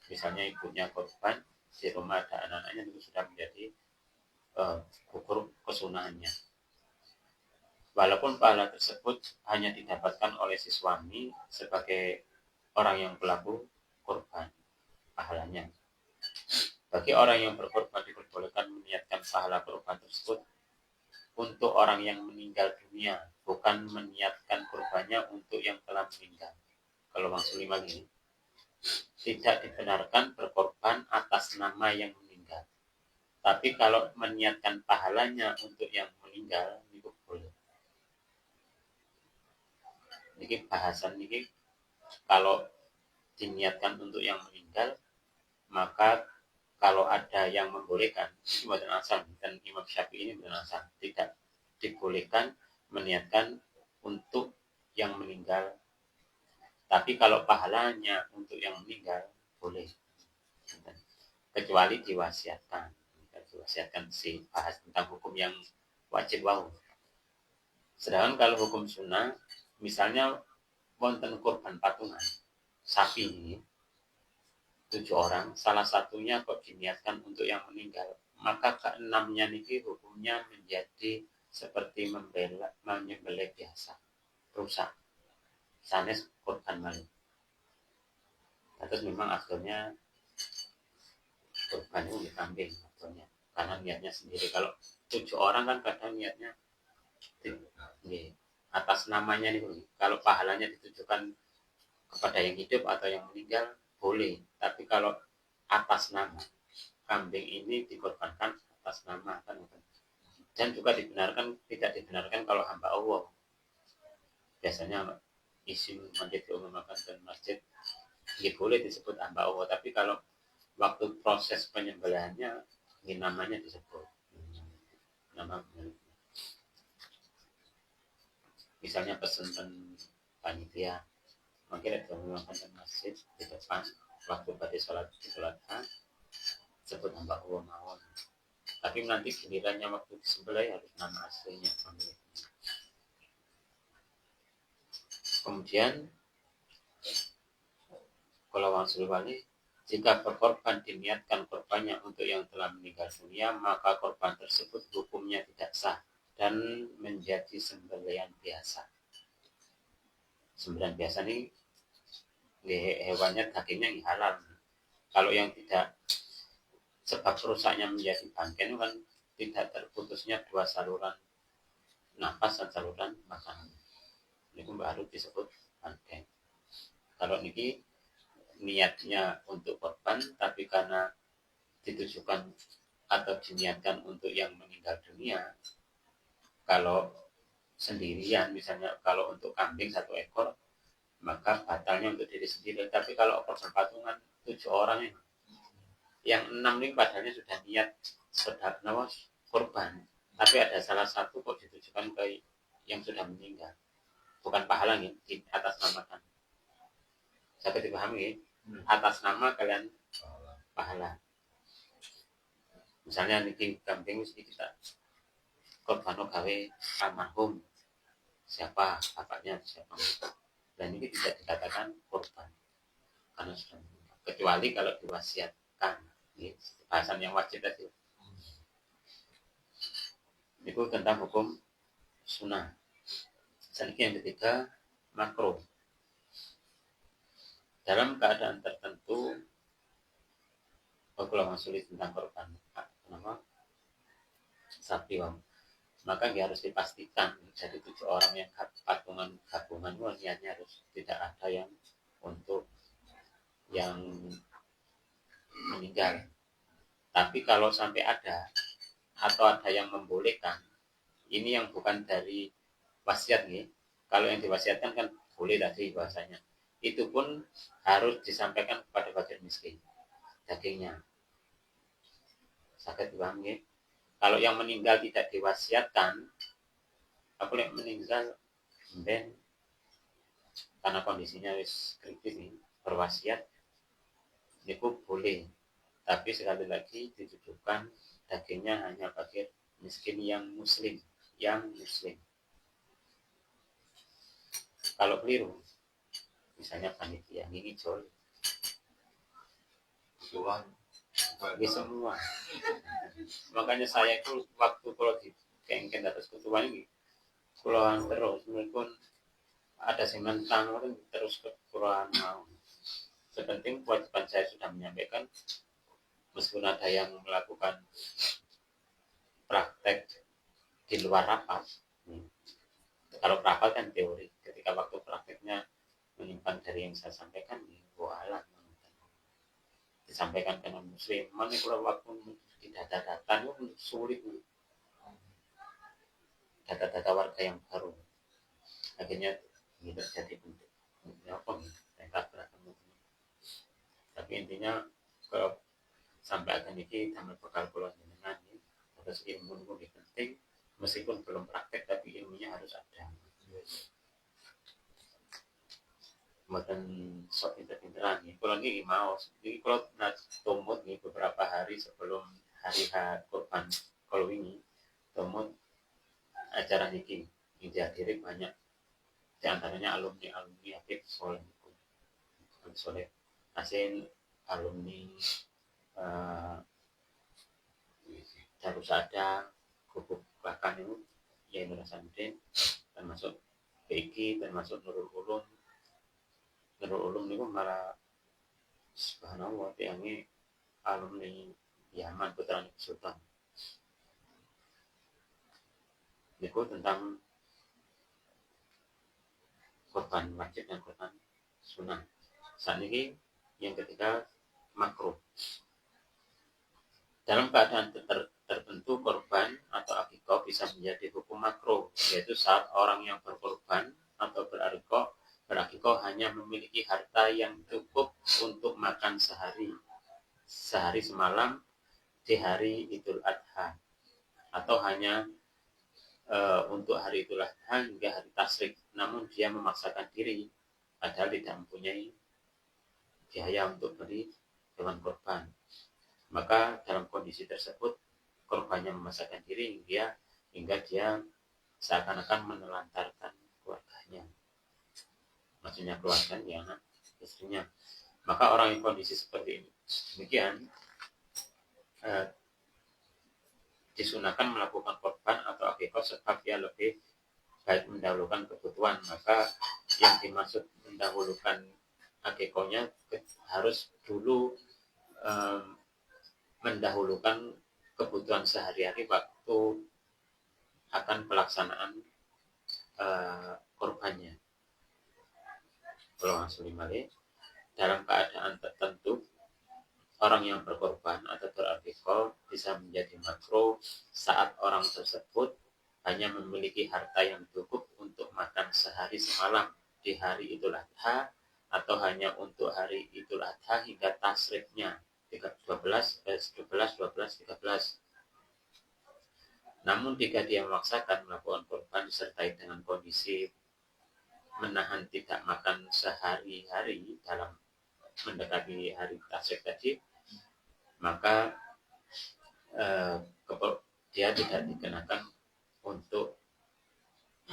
Misalnya ibunya korban, di rumah ada anak-anaknya, itu sudah menjadi gugur kesunahannya. Walaupun pahala tersebut hanya didapatkan oleh si suami sebagai orang yang pelaku korban pahalanya. Bagi orang yang berkorban diperbolehkan meniatkan pahala korban tersebut untuk orang yang meninggal dunia, bukan meniatkan korbannya untuk yang telah meninggal. Kalau Bang Suliman ini tidak dibenarkan berkorban atas nama yang meninggal. Tapi kalau meniatkan pahalanya untuk yang meninggal, itu boleh. Ini bahasan ini kalau diniatkan untuk yang meninggal, maka kalau ada yang membolehkan, ini bukan asal, dan Imam Syafi'i ini bukan asal, tidak dibolehkan meniatkan untuk yang meninggal. Tapi kalau pahalanya untuk yang meninggal, boleh. Kecuali diwasiatkan. Diwasiatkan sih bahas tentang hukum yang wajib wau. Sedangkan kalau hukum sunnah, misalnya wonten korban patungan sapi ini 7 orang, salah satunya kok diniatkan untuk yang meninggal, maka keenamnya niki hukumnya menjadi seperti menyembelih biasa, rusak. Sanes korban maling. Terus memang akhirnya korban itu dikambing akhirnya, karena niatnya sendiri. Kalau 7 orang kan kadang niatnya atas namanya nih, kalau pahalanya ditujukan kepada yang hidup atau yang meninggal boleh, tapi kalau atas nama kambing ini dikorbankan atas nama kan, dan juga tidak dibenarkan kalau hamba Allah. Biasanya isim masjid diumumkan dan masjid ya boleh disebut hamba Allah, tapi kalau waktu proses penyembelihannya ini namanya disebut nama. misalnya pesen panitia, mungkin ada menggunakan masjid di depan waktu pada sholat sebut hamba Allah mawon. Tapi nanti gilirannya waktu disembelih harus nama aslinya pemiliknya. Kemudian kalau Rasul Wali, jika berkorban diniatkan korbannya untuk yang telah meninggal dunia, maka korban tersebut hukumnya tidak sah dan menjadi sembelihan biasa. Sembelihan biasa ini hewannya dagingnya halal. Kalau yang tidak, sebab rusaknya menjadi bangkai kan tidak terputusnya dua saluran nafas dan saluran makanan. Ini baru disebut bangkai. Kalau ini niatnya untuk korban, tapi karena ditujukan atau diniatkan untuk yang meninggal dunia, kalau sendirian, misalnya kalau untuk kambing 1 ekor, maka batalnya untuk diri sendiri. Tapi kalau berpatungan 7 orang yang 6 ini padahal sudah niat korban, tapi ada salah satu kok ditujukan ke yang sudah meninggal, bukan pahala nih, di atas namakan. Saya dipahami, atas nama kalian pahala. Misalnya niki kambing mesti kita korban gawe almarhum siapa bapaknya siapa, dan ini tidak dikatakan korban karena sudah meninggal, kecuali kalau diwasiatkan. Ini bahasan yang wajib tadi. Itu tentang hukum sunnah. Selanjutnya yang ketiga, makruh. Dalam keadaan tertentu, kalau sulit tentang korban sapi, maka dia harus dipastikan jadi 7 orang yang patungan gabungan, niatnya harus tidak ada yang untuk yang meninggal. Tapi kalau sampai ada atau ada yang membolehkan, ini yang bukan dari wasiat nih. Kalau yang diwasiatkan kan boleh tadi bahasanya. Itu pun harus disampaikan kepada fakir miskin dagingnya. Sakit dipahami. Kalau yang meninggal tidak diwasiatkan, aku yang meninggal ben karena kondisinya wis kritis nih, berwasiat itu boleh. Tapi sekali lagi ditujukan dagingnya hanya fakir miskin yang muslim. Kalau keliru, misalnya panitia ini jual ini semua. Makanya saya itu waktu kalau di kengken atas ketuaan ini pulauan terus, meskipun ada sementang terus ke pulauan mau. Sepenting kewajiban saya sudah menyampaikan, meskipun ada yang melakukan praktek di luar rapat. Kalau rapat kan teori, ketika waktu prakteknya menyimpang dari yang saya sampaikan, alam disampaikan dengan muslim. Mana kalau waktu di data-data itu sulit, data-data warga yang baru, akhirnya ini terjadi bentuk apa nih? Tapi intinya kalau sampai akan ini tambah bekal pulau dengan ini, harus ilmu lebih penting, meskipun belum praktek tapi ilmunya harus ada. Bukan sok pinter-pinteran nih. Kalau ini mau, ini kalau tumut nih beberapa hari sebelum hari kurban kalau ini tumut acara ini dihadiri banyak, diantaranya alumni Habib Soleh, Asin alumni Darusada, Gubuk bahkan itu ya Indonesia Mudin, termasuk BG, termasuk Nurul Ulum itu malah subhanallah yang alumni Yaman Putra Sultan. Itu tentang korban wajib dan korban sunnah. Saat ini yang ketiga, makruh. Dalam keadaan tertentu korban atau akikah bisa menjadi hukum makruh, yaitu saat orang yang berkorban atau berakikah hanya memiliki harta yang cukup untuk makan sehari semalam di hari Idul Adha, atau hanya untuk hari Idul Adha hingga hari tasyrik, namun dia memaksakan diri padahal tidak mempunyai biaya untuk beli hewan kurban. Maka dalam kondisi tersebut korbannya memaksakan diri hingga dia seakan-akan menelantarkan keluarganya, maksudnya keluarganya, anak istrinya. Maka orang yang kondisi seperti ini demikian disunahkan melakukan korban atau akikah sebab dia lebih baik mendahulukan kebutuhan. Maka yang dimaksud mendahulukan akikahnya harus dulu mendahulukan kebutuhan sehari-hari waktu akan pelaksanaan korbannya. Kalau langsung balik, dalam keadaan tertentu orang yang berkorban atau berakikah bisa menjadi makruh saat orang tersebut hanya memiliki harta yang cukup untuk makan sehari semalam di hari Idul Adha atau hanya untuk hari Idul Adha hingga tasriknya 11, 12, 13. Namun jika dia memaksakan melakukan korban disertai dengan kondisi menahan tidak makan sehari-hari dalam mendekati hari tasrik tadi, maka dia tidak dikenakan untuk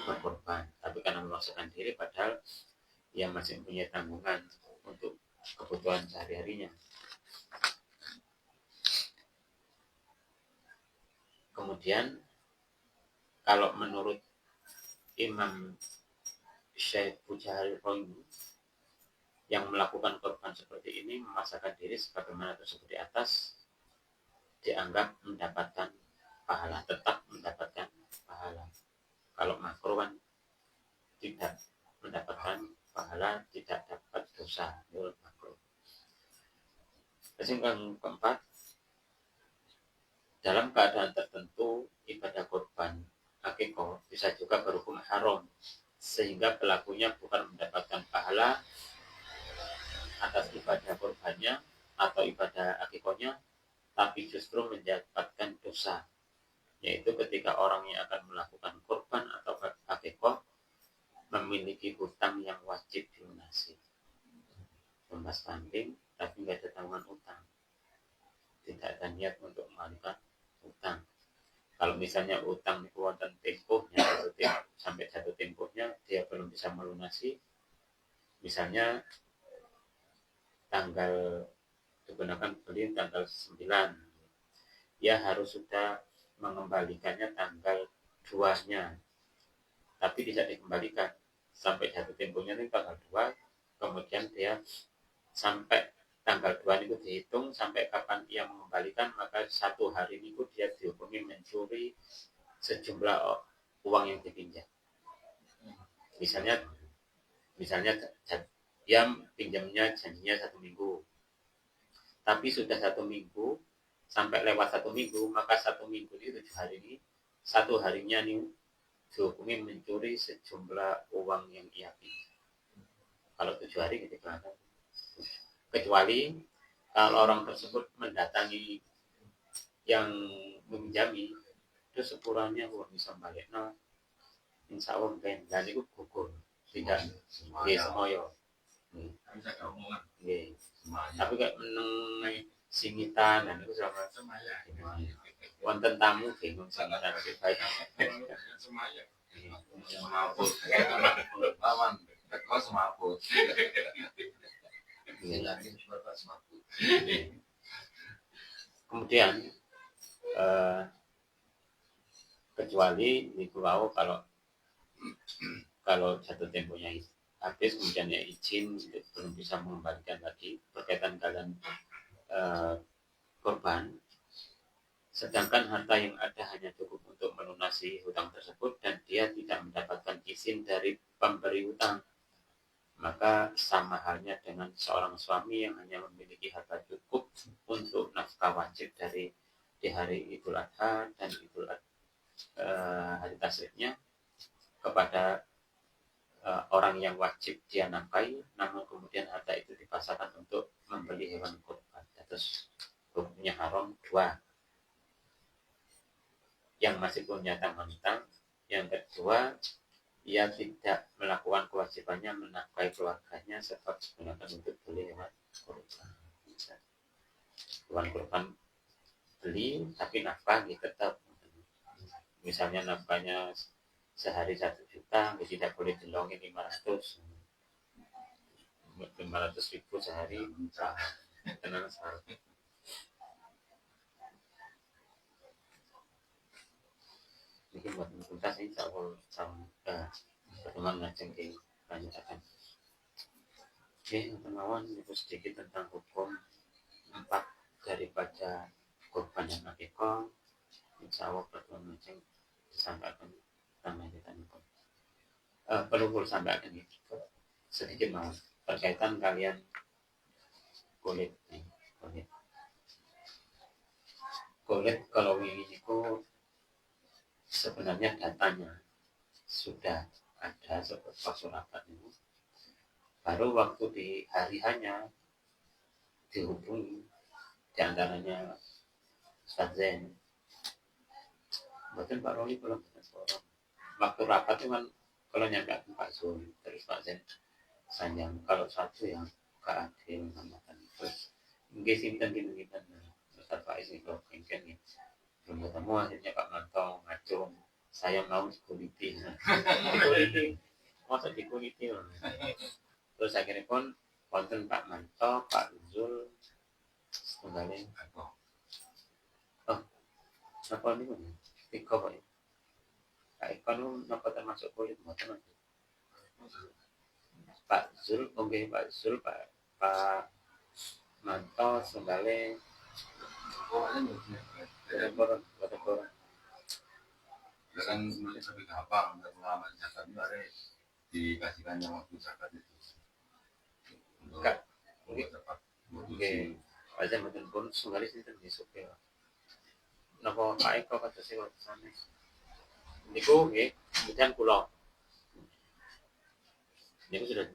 berkorban. Tapi karena memaksakan diri padahal dia masih mempunyai tanggungan untuk kebutuhan sehari-harinya. Kemudian kalau menurut Imam Syekh Bujahari Roini yang melakukan korban seperti ini memaksakan diri sebagaimana tersebut di atas dianggap mendapatkan pahala, tetap mendapatkan pahala. Kalau makruh kan tidak mendapatkan pahala, tidak dapat dosa, itu makruh. Yang keempat, dalam keadaan tertentu ibadah korban akikah bisa juga berhukum haram sehingga pelakunya bukan mendapatkan pahala atas ibadah korbannya atau ibadah akikahnya, tapi justru mendapatkan dosa, yaitu ketika orang yang akan melakukan korban atau akikah memiliki hutang yang wajib dilunasi. Tumbas kambing tapi nggak ada tanggungan utang, tidak ada niat untuk melakukan utang. Kalau misalnya utang itu wonten tempohnya sampai jatuh tempohnya dia belum bisa melunasi, misalnya tanggal digunakan beli tanggal 9, ya harus sudah mengembalikannya tanggal 2-nya, tapi tidak dikembalikan sampai jatuh tempohnya ini tanggal 2, kemudian dia sampai tanggal 2 itu dihitung sampai kapan ia mengembalikan, maka 1 hari itu dia dihukumi mencuri sejumlah uang yang dipinjam. Misalnya dia pinjamnya janjinya 1 minggu, tapi sudah 1 minggu sampai lewat 1 minggu, maka 1 minggu ini 7 hari ini 1 harinya nih dihukumi mencuri sejumlah uang yang ia pinjam. Kalau 7 hari gitu kan. Kecuali kalau orang tersebut mendatangi yang meminjami itu sepuranya uang bisa balik, nah insya Allah ben dan itu gugur tidak semoyo. Tapi kayak meneng singitan dan itu sama wonten tamu bingung singitan lebih baik Semaput, aman, teko semaput. Kemudian kecuali itu kalau jatuh temponya habis kemudian ya izin belum bisa mengembalikan lagi berkaitan dengan korban, sedangkan harta yang ada hanya cukup untuk melunasi hutang tersebut dan dia tidak mendapatkan izin dari pemberi hutang, maka sama halnya dengan seorang suami yang hanya memiliki harta cukup untuk nafkah wajib di hari Idul Adha dan hari tasriknya kepada orang yang wajib dia nafkahi, namun kemudian harta itu dipasarkan untuk membeli hewan kurban. Terus hukumnya haram 2. Yang masih punya tanggungan hutang Yang kedua, ia tidak melakukan kewajibannya menafkahi keluarganya sebab digunakan untuk beli hewan kurban. Hewan kurban beli tapi nafkah tetap, misalnya nafkahnya sehari 1 juta, tidak boleh dilongin 500 ribu sehari, tenang salah. Ini buat tuntas ini sama pertemuan ngajeng di lanjutkan. Oke, teman-teman, itu sedikit tentang hukum 4 daripada korban yang akikah. Insya Allah pertemuan ngajeng disampaikan lanjutan hukum. Perlu sampaikan itu sedikit mau berkaitan kalian kulit nih, kulit kalau ini itu sebenarnya datanya sudah ada seperti masyarakat ini, baru waktu di hari hanya dihubungi diantaranya Ustaz Zain, betul Pak Roli belum orang waktu rapat itu kan kalau nyampe Pak Zul terus Pak Zain sanjang kalau satu yang Kak Adil menambahkan terus mungkin simpen gitu Ustaz Faiz itu mungkin belum ketemu, akhirnya Pak Manto ngacung saya mau dikuliti masa dikuliti terus akhirnya pun wonten Pak Manto, Pak Zul kembali apa ini pun tiga Pak ya Pak Ikon apa termasuk kulit buatan Pak Zul, oke Pak Zul, Pak Manto, Sembale, Boten. Kan sebenarnya sampai gampang untuk pengalaman zakat itu ada dikasihkannya waktu zakat itu. Kak, Oke. Aja betul pun Sembale sih termasuk ya. Napa Pak Eko kata sih waktu sana. Niku nggih, kemudian kula. Niku sudah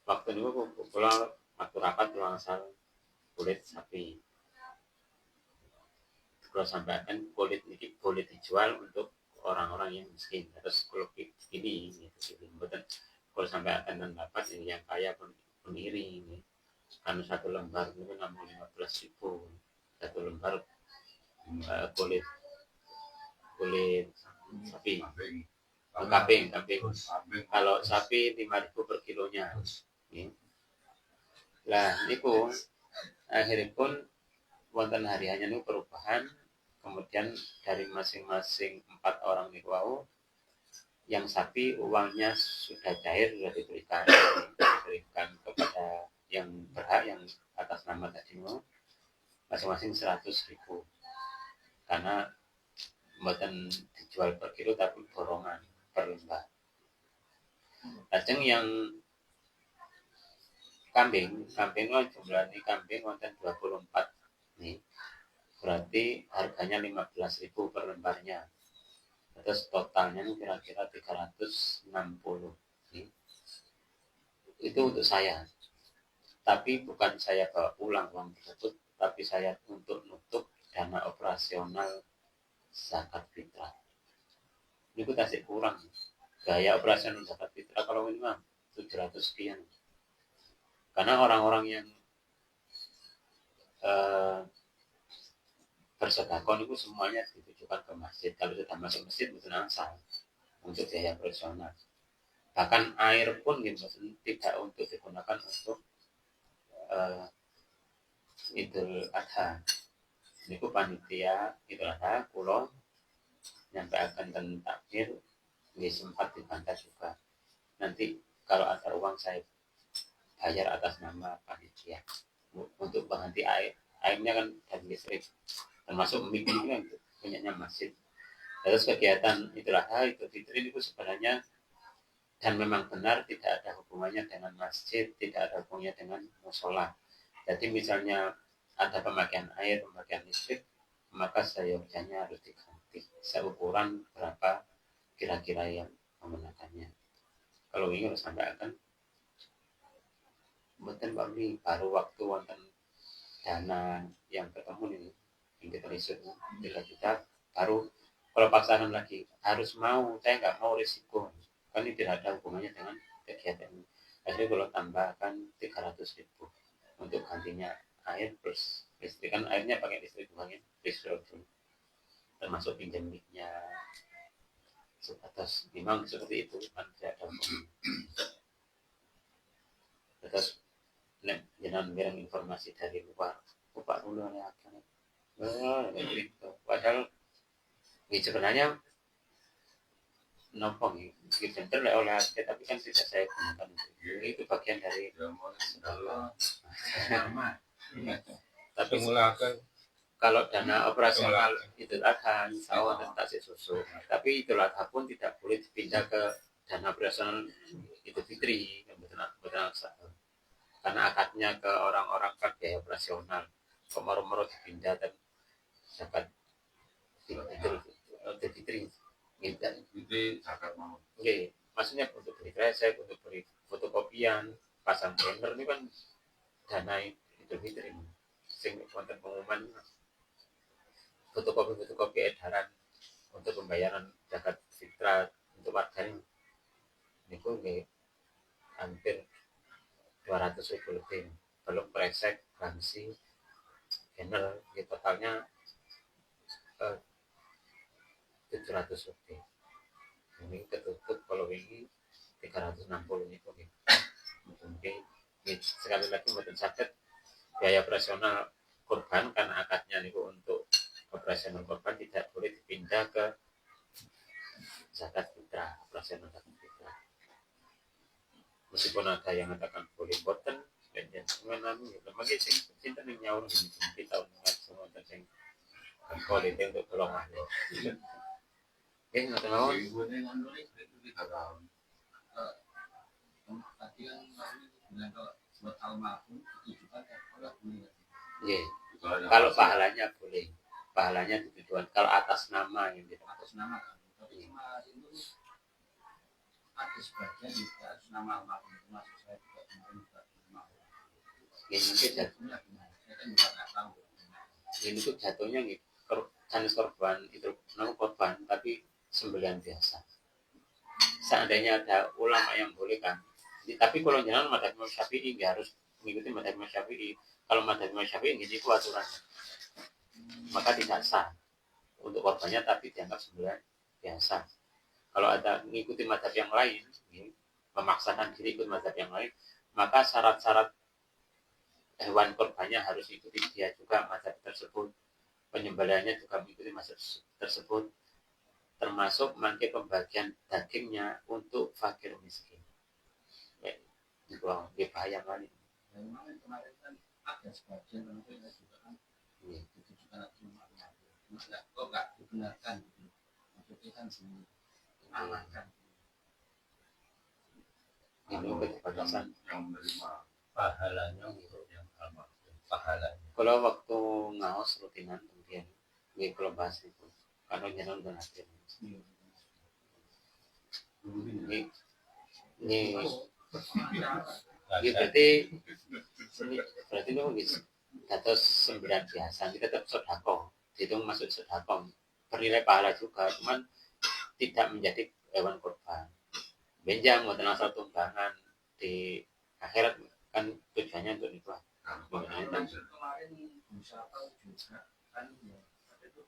waktu niku kula waktu rapat asal kulit sapi. Kalau sampaikan kulit ini boleh dijual untuk orang-orang yang miskin. Terus kalau ini gitu, betul. Kalau sampaikan dan dapat yang kaya pun iri ini. Karena 1 lembar itu namun 15.000 1 lembar kulit sapi. Kambing. Kalau sapi 5.000 per kilonya. Lah niku akhirnya pun wonten hari hanya niku perubahan, kemudian dari masing-masing 4 orang niku wau yang sapi uangnya sudah cair, sudah diberikan kepada yang berhak yang atas nama tadi masing-masing 100.000 karena bukan dijual per kilo tapi borongan per lembar. Lajeng yang kambing jumlahnya kambing wonten 24 nih. Berarti harganya 15.000 per lembarnya. Terus totalnya kira-kira 360 nih. Itu untuk saya. Tapi bukan saya bawa pulang uang tersebut, tapi saya untuk nutup dana operasional zakat fitrah. Ini kita masih kurang. Gaya operasional zakat fitrah kalau minimal 700 sekian. Karena orang-orang yang bersedekah itu semuanya ditujukan ke masjid. Kalau sudah masuk masjid betul asal untuk biaya operasional. Bahkan air pun tidak untuk digunakan untuk Idul Adha. Ini panitia Idul Adha kula nyampe akan dan takdir sempat dibantah juga. Nanti kalau ada uang saya bayar atas nama panitia untuk mengganti airnya kan dan listrik termasuk mikirnya itu punyanya masjid. Terus kegiatan Idul Adha itu sebenarnya dan memang benar tidak ada hubungannya dengan masjid, tidak ada hubungannya dengan musola. Jadi misalnya ada pemakaian air, pemakaian listrik, maka seyogyanya harus diganti seukuran berapa kira-kira yang menggunakannya. Kalau ingin harus sampaikan, betul Pak Bli, baru waktu wonten dana yang ketemu ini, yang kita riset 3 juta, baru Kalau paksaan lagi harus mau, saya nggak mau risiko, kan ini tidak ada hubungannya dengan kegiatan ini. Akhirnya kalau tambahkan 300.000 untuk gantinya air plus listrik, kan airnya pakai listrik bukan listrik, termasuk pinjamnya sebatas memang seperti itu kan tidak ada hubungan. Terus jangan bilang informasi dari luar, Pak dulu ya kan, padahal ini sebenarnya nopo gitu oleh ASK, tapi kan tidak saya gunakan itu bagian dari tapi kalau dana operasional itu ada sawah dan tasik susu, tapi itu adha pun tidak boleh dipindah ke dana operasional itu fitri, betul karena akadnya ke orang-orang kan biaya operasional, kemaru-maru dipindah dan dapat fitri gitu. Itu zakat mau. Oke, maksudnya untuk beli kresek, untuk beli fotokopian, pasang banner ini kan dana itu fitri. Sing konten pengumuman fotokopi edaran untuk pembayaran zakat fitrah untuk warga ini. Ini pun hampir 200.000 lebih. Belum kresek, gramsi, banner, totalnya 700 lebih. Ini ketutup kalau ini 360 ini kok mungkin sekali lagi betul sakit biaya operasional korban karena akadnya itu untuk operasional korban tidak boleh dipindah ke zakat fitrah, operasional zakat fitrah. Meskipun ada yang mengatakan boleh boten dan sebenarnya lembaga sing cinta ning nyaur kita semua sing kualitas untuk golongan. Nggak tahu. Iya. Kalau pahalanya boleh, pahalanya ditujuan. Kalau atas nama yang gitu. Atas nama kan. Tapi cuma itu ada sebagian di atas nama almarhum, masuk saya juga kemarin juga almarhum. Ya mungkin Jatuhnya gimana? Saya kan juga nggak tahu. Ini tuh jatuhnya gitu. Jenis korban itu nama korban tapi sembelihan biasa. Seandainya ada ulama yang boleh kan, tapi kalau jangan madzhab Imam Syafi'i nggak harus mengikuti madzhab Imam Syafi'i. Kalau madzhab Imam Syafi'i ini itu aturannya, maka tidak sah untuk korbannya, tapi dianggap sembelihan biasa. Kalau ada mengikuti madzhab yang lain, memaksakan diri ikut madzhab yang lain, maka syarat-syarat hewan korbannya harus ikuti dia juga madzhab tersebut. Penyembelihannya juga mengikuti madzhab tersebut, termasuk mangke pembagian dagingnya untuk fakir miskin. Itu bahaya kali. Memang kemarin kan ada sebagian orang tua juga kan itu juga cuma kok nggak dibenarkan gitu. Maksudnya kan sini amankan. Ini keterbatasan yang menerima pahalanya untuk yang almarhum, pahalanya. kalau waktu ngaos rutinan kemudian gue kalau bahas itu kalau jangan donatir ini berarti itu gitu atau sembilan biasa kita tetap sodako itu masuk sodako bernilai pahala juga, cuman tidak menjadi hewan korban. Benjang mau asal tumbangan di akhirat kan tujuannya untuk itu. Kemarin berusaha juga kan ya, itu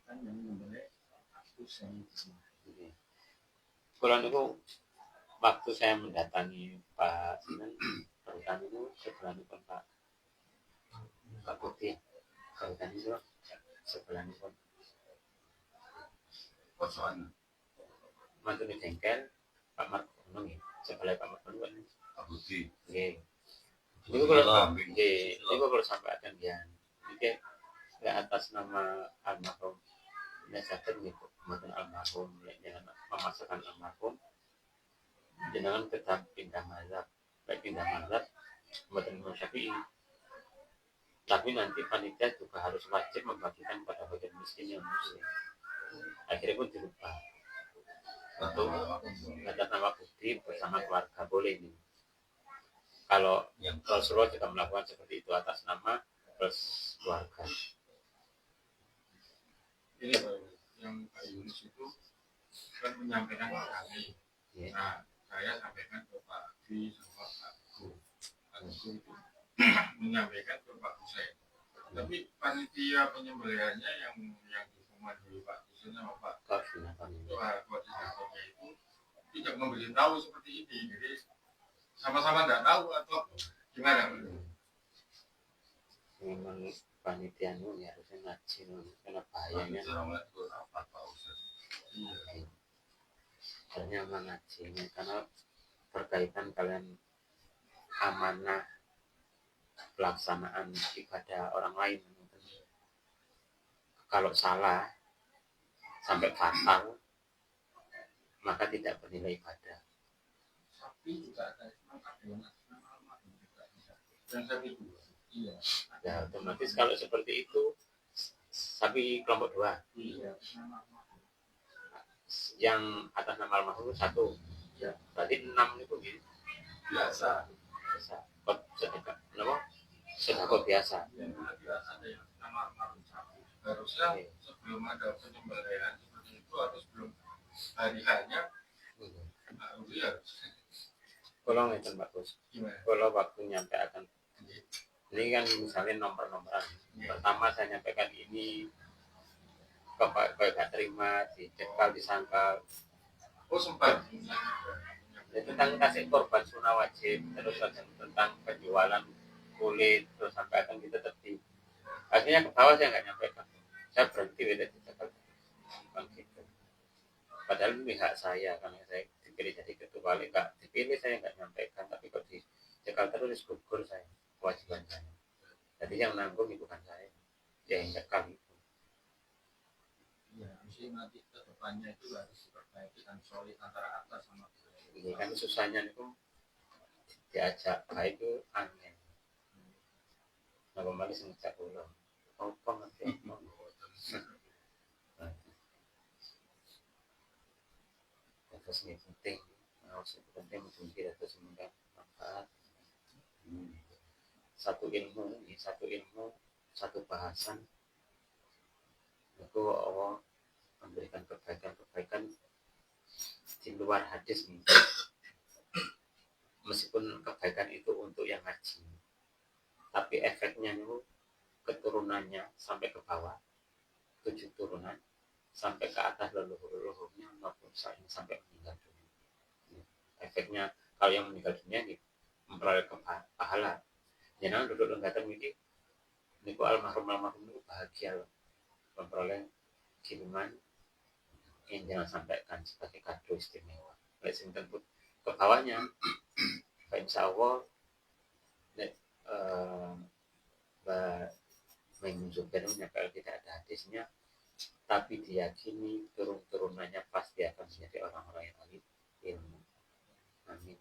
kan yang membeli aku saya Kalau itu waktu saya mendatangi Pak Sinan perhutani itu sebelah itu Pak Putih perhutani itu sebelah itu kosongan mantu di bengkel Pak Markono ya sebelah Pak Markono kan putih. Itu kalau sampai akan dia ini atas nama almarhum Nasatun gitu, maupun almarhum dengan memasukkan almarhum jangan tetap pindah mazhab, baik pindah mazhab maupun Imam Syafi'i. Tapi nanti panitia juga harus wajib membagikan pada bagian miskin yang muslim. Akhirnya pun dirubah untuk atas nama bukti bersama keluarga boleh nih. Kalau yang Rasulullah juga melakukan seperti itu atas nama plus keluarga. ini yang Pak Yunus itu kan menyampaikan ke kami. Nah, saya sampaikan ke Pak Dwi sama Pak Gu. Pak Gu itu menyampaikan ke Pak Hussein. Tapi panitia penyembelihannya yang dikomandoi Pak Hussein sama Pak koordinatornya itu tidak memberitahu seperti ini. Jadi sama-sama nggak tahu atau gimana? Memang panitia ini harusnya ngaji, karena bahayanya hanya mengajinya karena berkaitan kalian amanah pelaksanaan ibadah orang lain. Kalau salah sampai fatal maka tidak bernilai ibadah. Sapi juga ada yang Dan sapi dua. iya. Ya otomatis kalau seperti itu sapi kelompok 2. Iya. Yang atas nama almarhum 1. Ya, berarti 6 itu gitu. Biasa. Sedekah biasa. Biasa ada yang nama almarhum sapi. Harusnya sebelum ada penyembelihan seperti itu atau sebelum hari hanya harus. Kalau ngeten Pak Gus. Kalau waktu nyampe akan ini kan misalnya nomor-nomoran. Pertama saya nyampaikan ini Bapak gak terima, dicekal, disangkal. Oh sempat. Tentang kasih korban sunnah wajib, terus tentang penjualan kulit, terus sampai akan kita tertib. Akhirnya ke bawah saya nggak nyampaikan. Saya berhenti beda dicekal. Gitu. Padahal ini hak saya karena saya dipilih jadi ketua wali, nggak dipilih saya nggak nyampaikan, tapi kok dicekal terus gugur saya kewajiban saya. Jadi yang nanggung itu bukan saya, dia yang cekal itu. Ya, mesti nanti ke depannya itu harus diperbaiki dan solid antara atas sama bawah. Ini kan susahnya itu diajak baik itu angin. Nah kembali sengajak ulang. Apa nanti apa? Terus ini penting. Harus penting mungkin terus semoga manfaat. Satu ilmu, satu bahasan. Itu Allah memberikan kebaikan di luar hadis nih. Meskipun kebaikan itu untuk yang ngaji, tapi efeknya itu keturunannya sampai ke bawah 7 turunan sampai ke atas leluhur-leluhurnya maupun sampai meninggal dunia. Efeknya kalau yang meninggal dunia ini memperoleh pahala. Jangan duduk lenggatan ini niku almarhum itu bahagia loh, memperoleh kiriman yang jangan sampaikan sebagai kado istimewa. Oleh sing tentu ke bawahnya, insya Allah menunjukkan kalau tidak ada hadisnya, tapi diyakini turun-turunannya pasti akan menjadi orang-orang yang ahli ilmu. Amin.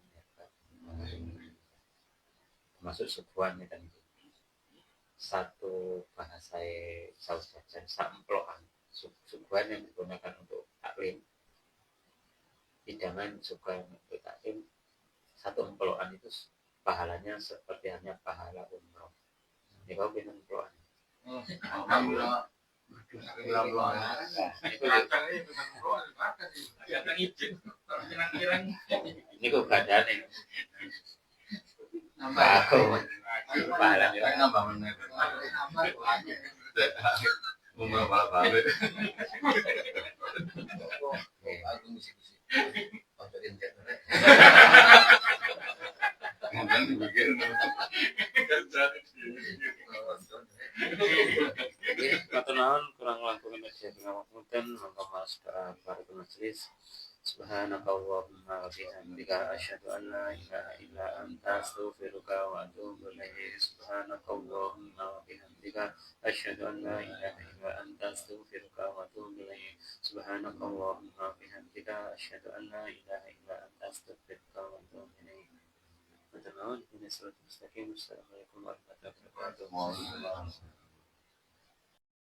Termasuk subuhan kan itu. Satu bahasa saus jajan samploan subuhan yang digunakan untuk taklim, hidangan subuhan untuk taklim, satu emploan itu pahalanya seperti hanya pahala umroh. Ini kau bilang emploan. Alhamdulillah. Ini kok keadaan ini. Aku pahalanya nambah benar. Umroh malah balik. Aku misi-misi. Pacarin cek. Mungkin dibikin. Matur kurang langkung aja dengan kemudian monggo mas para majelis. Subhanakallahumma wa bihamdika asyhadu an la ilaha illa anta astaghfiruka wa atubu ilaik. Subhanakallahumma wa bihamdika asyhadu an la ilaha illa anta astaghfiruka wa atubu ilaik. Subhanakallahumma wa bihamdika asyhadu an la ilaha illa anta astaghfiruka wa atubu ilaik. Assalamualaikum warahmatullahi wabarakatuh.